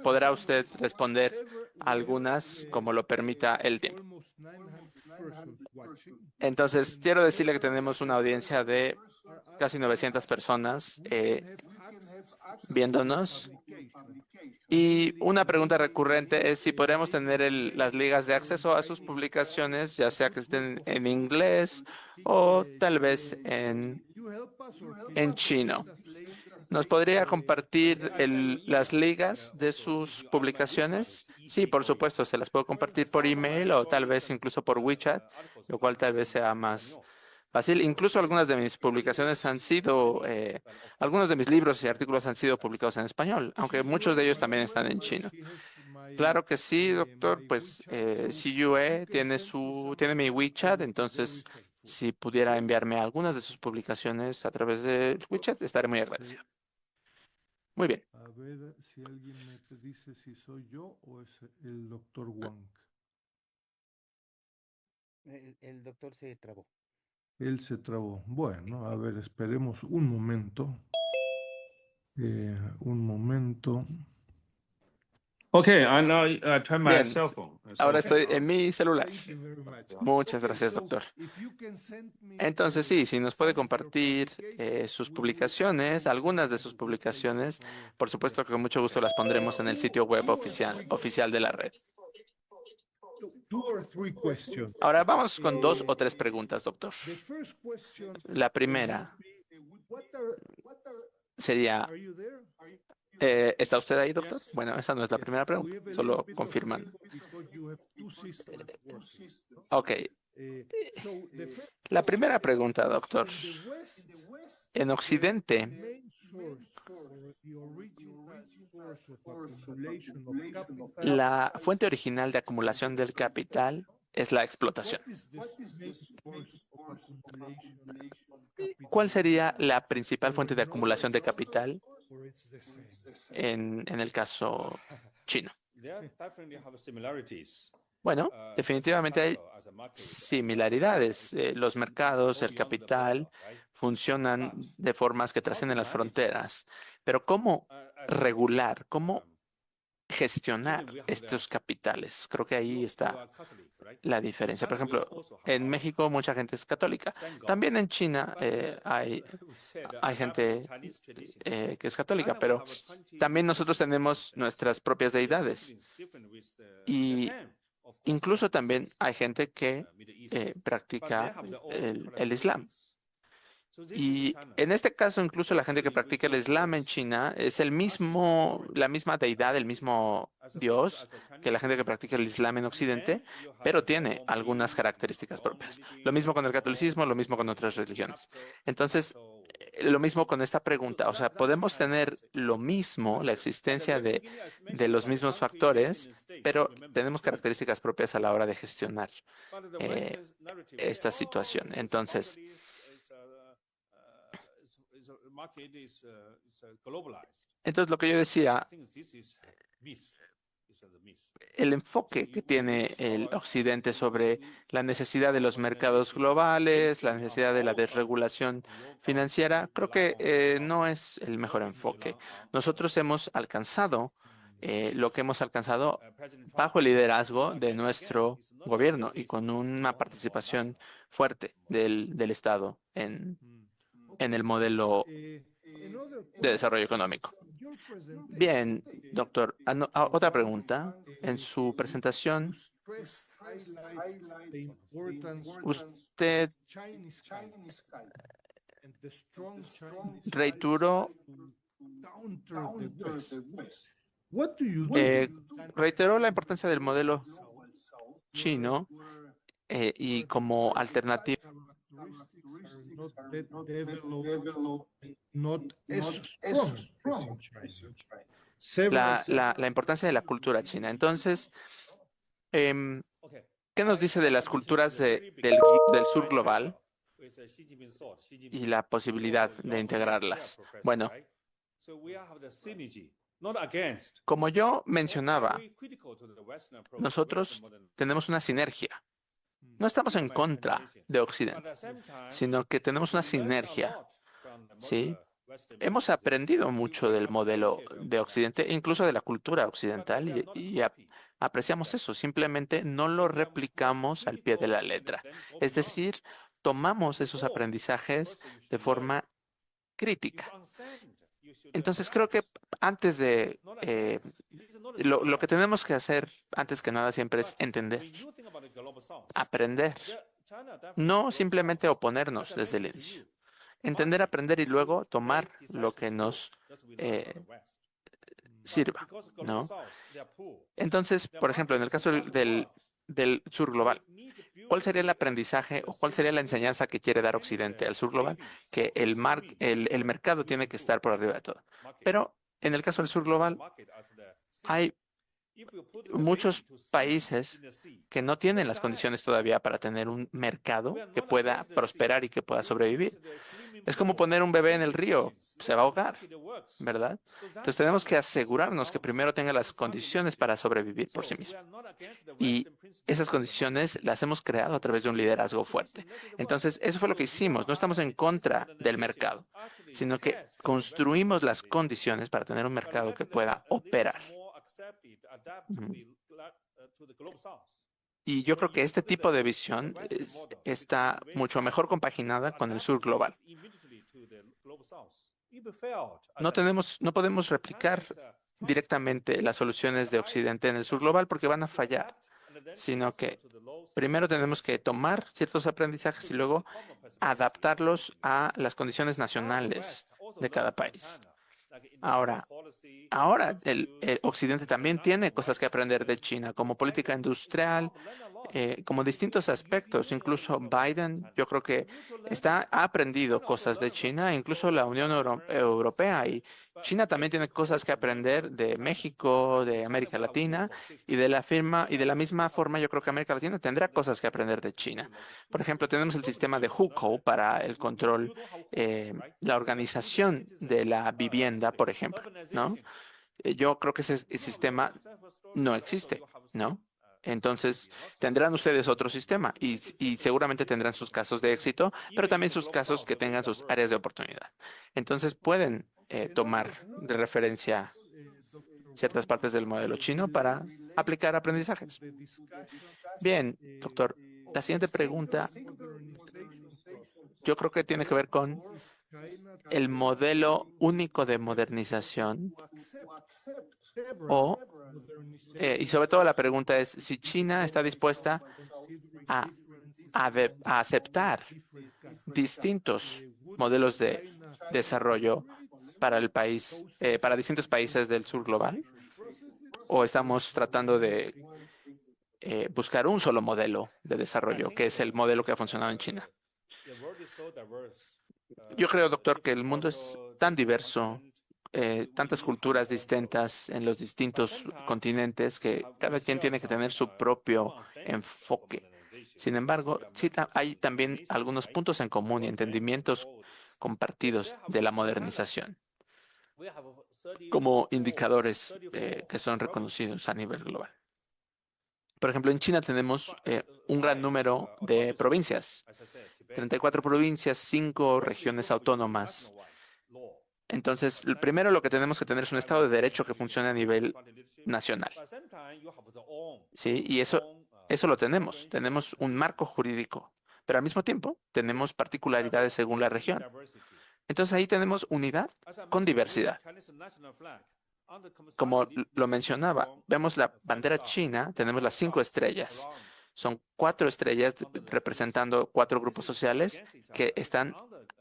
podrá usted responder algunas como lo permita el tiempo. Entonces, quiero decirle que tenemos una audiencia de casi 900 personas viéndonos. Y una pregunta recurrente es si podríamos tener las ligas de acceso a sus publicaciones, ya sea que estén en inglés o tal vez en chino. ¿Nos podría compartir las ligas de sus publicaciones? Sí, por supuesto, se las puedo compartir por email o tal vez incluso por WeChat, lo cual tal vez sea más fácil. Incluso algunas de mis publicaciones algunos de mis libros y artículos han sido publicados en español, aunque muchos de ellos también están en chino. Claro que sí, doctor, pues CUE tiene mi WeChat, entonces si pudiera enviarme algunas de sus publicaciones a través de WeChat, estaré muy agradecido. Muy bien. A ver si alguien me dice si soy yo o es el doctor Wang. El doctor se trabó. Él se trabó. Bueno, a ver, esperemos un momento. Un momento. Okay, I now turn my Bien. cell phone. Ahora estoy en mi celular. Thank you very much. Muchas Okay, gracias, so doctor. if you can send me, Entonces, sí, si nos puede some of your compartir publications, sus we will publicaciones, put algunas de them sus on the publicaciones, page of our por supuesto que con website. mucho gusto las pondremos en el sitio web oficial de la red. Two or three questions. Ahora vamos con 2 o 3 preguntas, doctor. The first question La primera would be, sería, are you there? ¿está usted ahí, doctor? Bueno, esa no es la primera We have pregunta, a solo little bit of confirmando. echo because you have two systems working. Ok, So the first la primera pregunta, doctor. in the West, En Occidente, main source or the original source of accumulation of capital, la fuente original de acumulación del capital es la explotación. what is the main source of accumulation of capital? ¿Cuál sería la principal fuente de acumulación de capital Or it's the same? en el caso chino? There definitely have similarities. Bueno, definitivamente hay similaridades. Los mercados, el capital, funcionan de formas que trascienden las fronteras. Pero ¿cómo regular, cómo gestionar estos capitales? Creo que ahí está la diferencia. Por ejemplo, en México mucha gente es católica. También en China hay gente que es católica, pero también nosotros tenemos nuestras propias deidades. Y incluso también hay gente que practica el Islam. Y en este caso, incluso la gente que practica el Islam en China es la misma deidad, el mismo Dios que la gente que practica el Islam en Occidente, pero tiene algunas características propias. Lo mismo con el catolicismo, lo mismo con otras religiones. Entonces, lo mismo con esta pregunta. O sea, podemos tener lo mismo, la existencia de los mismos factores, pero tenemos características propias a la hora de gestionar eh, esta situación. Entonces, lo que yo decía, el enfoque que tiene el Occidente sobre la necesidad de los mercados globales, la necesidad de la desregulación financiera, creo que no es el mejor enfoque. Nosotros hemos alcanzado lo que hemos alcanzado bajo el liderazgo de nuestro gobierno y con una participación fuerte del Estado en el modelo de desarrollo económico. Bien, doctor. Otra pregunta. En su presentación, usted reiteró, reiteró la importancia del modelo chino y como alternativa. La importancia de la cultura china. Entonces, em, ¿qué nos dice de las culturas del sur global y la posibilidad de integrarlas? Bueno, como yo mencionaba, nosotros tenemos una sinergia. No estamos en contra de Occidente, sino que tenemos una sinergia, ¿sí? Hemos aprendido mucho del modelo de Occidente, incluso de la cultura occidental, y apreciamos eso. Simplemente no lo replicamos al pie de la letra. Es decir, tomamos esos aprendizajes de forma crítica. Entonces, creo que antes de lo que tenemos que hacer, antes que nada, siempre es entender, aprender, no simplemente oponernos desde el inicio. Entender, aprender y luego tomar lo que nos sirva, ¿no? Entonces, por ejemplo, en el caso del sur global, ¿cuál sería el aprendizaje o cuál sería la enseñanza que quiere dar Occidente al sur global? Que el mercado tiene que estar por arriba de todo. Pero en el caso del sur global, hay muchos países que no tienen las condiciones todavía para tener un mercado que pueda prosperar y que pueda sobrevivir. Es como poner un bebé en el río, se va a ahogar, ¿verdad? Entonces tenemos que asegurarnos que primero tenga las condiciones para sobrevivir por sí mismo. Y esas condiciones las hemos creado a través de un liderazgo fuerte. Entonces, eso fue lo que hicimos. No estamos en contra del mercado, sino que construimos las condiciones para tener un mercado que pueda operar. Y yo creo que este tipo de visión está mucho mejor compaginada con el sur global. No podemos replicar directamente las soluciones de Occidente en el sur global porque van a fallar, sino que primero tenemos que tomar ciertos aprendizajes y luego adaptarlos a las condiciones nacionales de cada país. Ahora el Occidente también tiene cosas que aprender de China, como política industrial, como distintos aspectos. Incluso Biden, yo creo que ha aprendido cosas de China, incluso la Unión Europea. Y China también tiene cosas que aprender de México, de América Latina, y de la misma forma, yo creo que América Latina tendrá cosas que aprender de China. Por ejemplo, tenemos el sistema de hukou para el control, la organización de la vivienda, por ejemplo, ¿no? Yo creo que ese sistema no existe, ¿no? Entonces, tendrán ustedes otro sistema y seguramente tendrán sus casos de éxito, pero también sus casos que tengan sus áreas de oportunidad. Entonces, pueden tomar de referencia ciertas partes del modelo chino para aplicar aprendizajes. Bien, doctor, la siguiente pregunta yo creo que tiene que ver con el modelo único de modernización o Y sobre todo la pregunta es si China está dispuesta a, a aceptar distintos modelos de desarrollo para el país, para distintos países del sur global, o estamos tratando de buscar un solo modelo de desarrollo, que es el modelo que ha funcionado en China. Yo creo, doctor, que el mundo es tan diverso, tantas culturas distintas en los distintos continentes, que cada quien tiene que tener su propio enfoque. Sin embargo, sí hay también algunos puntos en común y entendimientos compartidos de la modernización como indicadores que son reconocidos a nivel global. Por ejemplo, en China tenemos un gran número de provincias, 34 provincias, 5 regiones autónomas. Entonces, primero lo que tenemos que tener es un Estado de Derecho que funcione a nivel nacional. Sí, y eso lo tenemos. Tenemos un marco jurídico, pero al mismo tiempo tenemos particularidades según la región. Entonces ahí tenemos unidad con diversidad. Como lo mencionaba, vemos la bandera china, tenemos las 5 estrellas. Son 4 estrellas representando 4 grupos sociales que están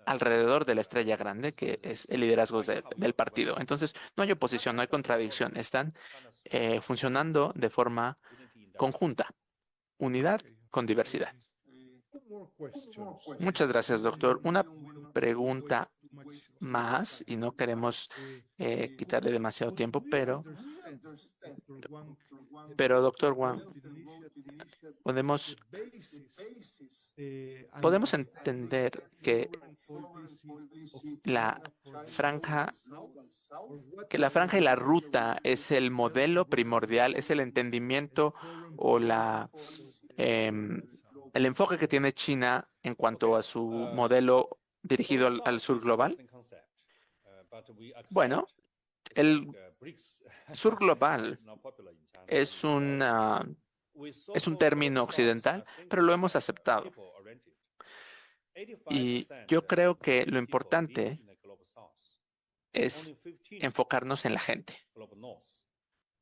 alrededor de la estrella grande, que es el liderazgo del partido. Entonces, no hay oposición, no hay contradicción. Están funcionando de forma conjunta. Unidad con diversidad. Muchas gracias, doctor. Una pregunta más, y no queremos quitarle demasiado tiempo, pero doctor Wang, podemos entender que la franja, la franja y la ruta es el modelo primordial, es el entendimiento o el enfoque que tiene China en cuanto a su modelo dirigido al sur global. Bueno, el sur global es es un término occidental, pero lo hemos aceptado. Y yo creo que lo importante es enfocarnos en la gente.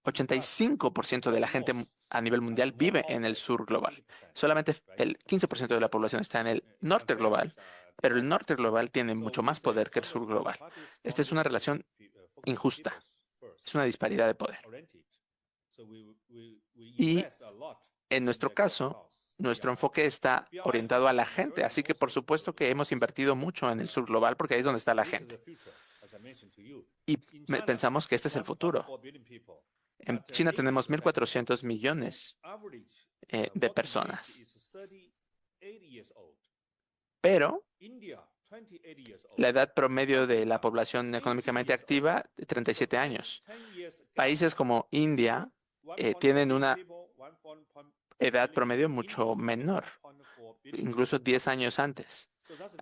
85% de la gente a nivel mundial vive en el sur global. Solamente el 15% de la población está en el norte global, pero el norte global tiene mucho más poder que el sur global. Esta es una relación injusta. Es una disparidad de poder. Y en nuestro caso, nuestro enfoque está orientado a la gente. Así que por supuesto que hemos invertido mucho en el sur global porque ahí es donde está la gente. Y pensamos que este es el futuro. En China tenemos 1.400 millones de personas. Pero la edad promedio de la población económicamente activa, 37 años. Países como India tienen una edad promedio mucho menor, incluso 10 años antes.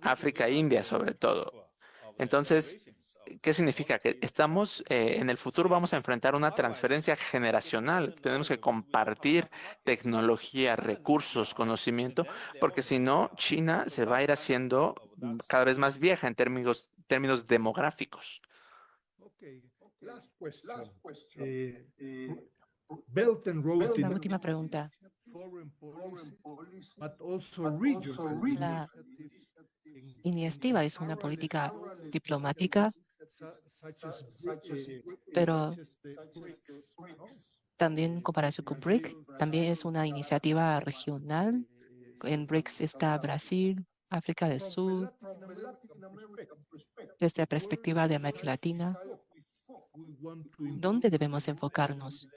África e India sobre todo. Entonces, ¿qué significa? Que estamos, en el futuro vamos a enfrentar una transferencia generacional. Tenemos que compartir tecnología, recursos, conocimiento, porque si no, China se va a ir haciendo cada vez más vieja en términos demográficos. La última pregunta. La iniciativa es una política diplomática, pero también en comparación con BRIC, también es una iniciativa regional. En BRICS está Brasil, África del Sur. Desde la perspectiva de América Latina, ¿dónde debemos enfocarnos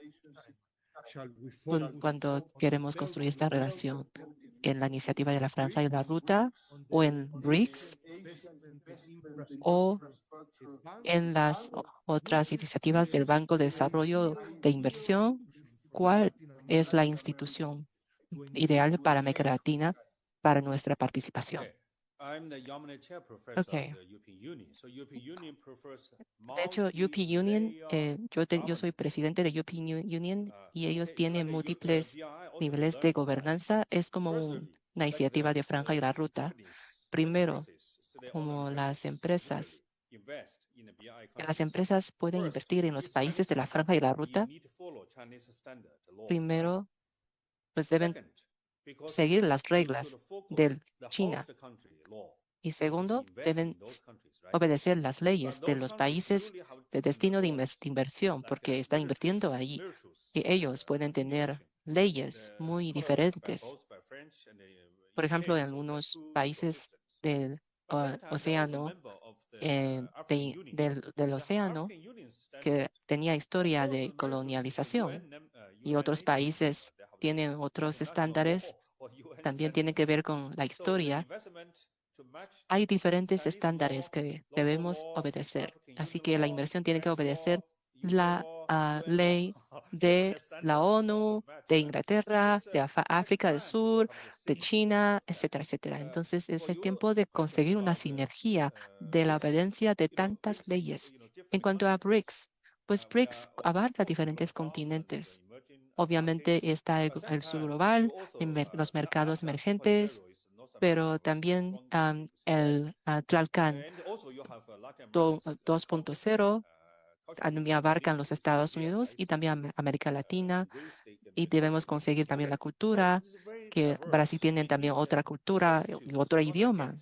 cuando queremos construir esta relación? ¿En la iniciativa de la Franja y la Ruta, o en BRICS, o en las otras iniciativas del Banco de Desarrollo de Inversión? ¿Cuál es la institución ideal para América Latina para nuestra participación? Okay. De hecho, European Union, yo soy presidente de European Union y ellos tienen múltiples niveles de gobernanza. Es como una iniciativa de Franja y la Ruta. Primero, como las empresas pueden invertir en los países de la Franja y la Ruta, Primero, pues deben seguir las reglas de China. Y segundo, deben obedecer las leyes de los países de destino de inversión, porque están invirtiendo ahí. Y ellos pueden tener leyes muy diferentes. Por ejemplo, en algunos países del océano, del océano, que tenía historia de colonialización, y otros países tienen otros estándares, también tienen que ver con la historia. Hay diferentes estándares que debemos obedecer. Así que la inversión tiene que obedecer la ley de la ONU, de Inglaterra, de África del Sur, de China, etcétera, etcétera. Entonces es el tiempo de conseguir una sinergia de la obediencia de tantas leyes. En cuanto a BRICS, pues BRICS abarca diferentes continentes. Obviamente está el sur global, los mercados emergentes, pero también el Tlalcan 2.0 también abarcan los Estados Unidos y también América Latina, y debemos conseguir también la cultura, que Brasil tiene también otra cultura y otro idioma,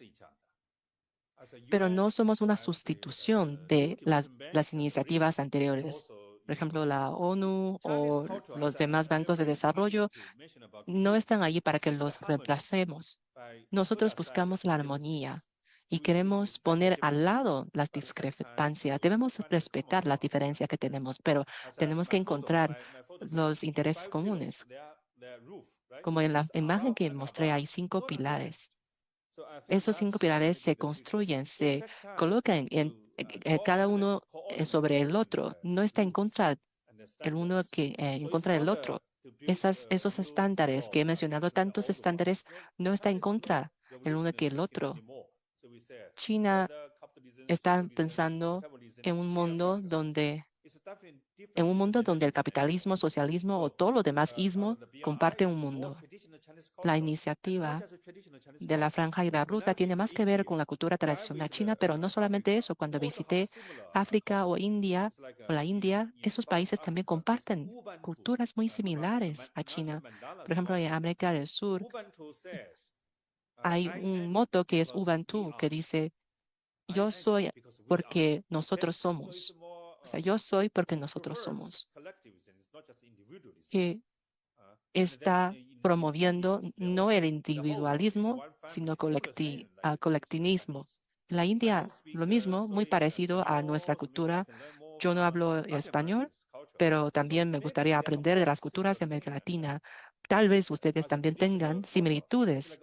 pero no somos una sustitución de las iniciativas anteriores. Por ejemplo, la ONU o los demás bancos de desarrollo no están allí para que los reemplacemos. Nosotros buscamos la armonía y queremos poner al lado las discrepancias. Debemos respetar la diferencia que tenemos, pero tenemos que encontrar los intereses comunes. Como en la imagen que mostré, hay 5 pilares. Esos 5 pilares se construyen, se colocan cada uno sobre el otro. No está en contra el uno en contra del otro. Esos estándares que he mencionado, tantos estándares, no está en contra el uno que el otro. China está pensando en un mundo donde el capitalismo, socialismo o todo lo demás ismo comparte un mundo. La iniciativa de la Franja y la Ruta tiene más que ver con la cultura tradicional china, pero no solamente eso. Cuando visité África o India o la India, esos países también comparten culturas muy similares a China. Por ejemplo, en América del Sur hay un moto que es Ubuntu, que dice, yo soy porque nosotros somos. O sea, yo soy porque nosotros somos. Que está promoviendo no el individualismo, sino colectivismo. En la India, lo mismo, muy parecido a nuestra cultura. Yo no hablo español, pero también me gustaría aprender de las culturas de América Latina. Tal vez ustedes también tengan similitudes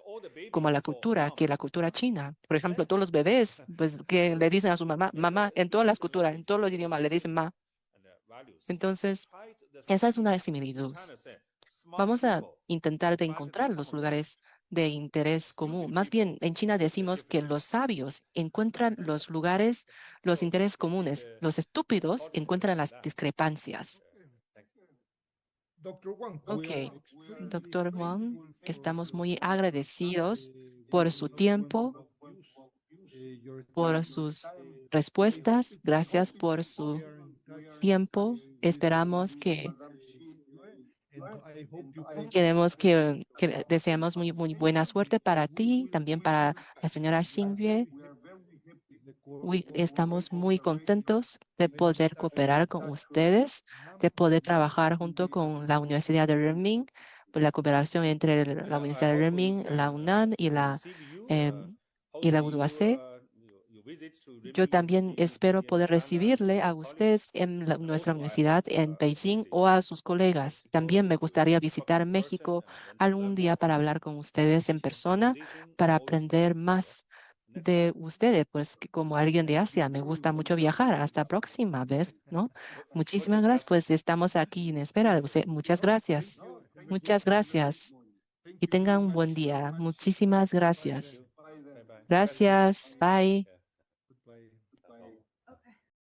como la cultura china. Por ejemplo, todos los bebés, pues, que le dicen a su mamá, mamá, en todas las culturas, en todos los idiomas, le dicen ma. Entonces, esa es una similitud. Vamos a intentar de encontrar los lugares de interés común. Más bien, en China decimos que los sabios encuentran los lugares, los intereses comunes. Los estúpidos encuentran las discrepancias. Dr. Wang, Ok, doctor Wang, estamos muy for agradecidos por su tiempo, por sus respuestas. Gracias por su tiempo. Esperamos que deseamos muy buena suerte para ti, también para la señora Xingyue. Estamos muy contentos de poder cooperar con ustedes, de poder trabajar junto con la Universidad de Renmin, por la cooperación entre la Universidad de Renmin, la UNAM y la UAC. Yo también espero poder recibirle a usted en nuestra universidad en Beijing o a sus colegas. También me gustaría visitar México algún día para hablar con ustedes en persona, para aprender más de ustedes, pues que como alguien de Asia me gusta mucho viajar. Hasta próxima vez, ¿no? Muchísimas gracias, pues estamos aquí en espera de usted. Muchas gracias. Muchas gracias y tengan un buen día. Muchísimas gracias. Gracias. Bye.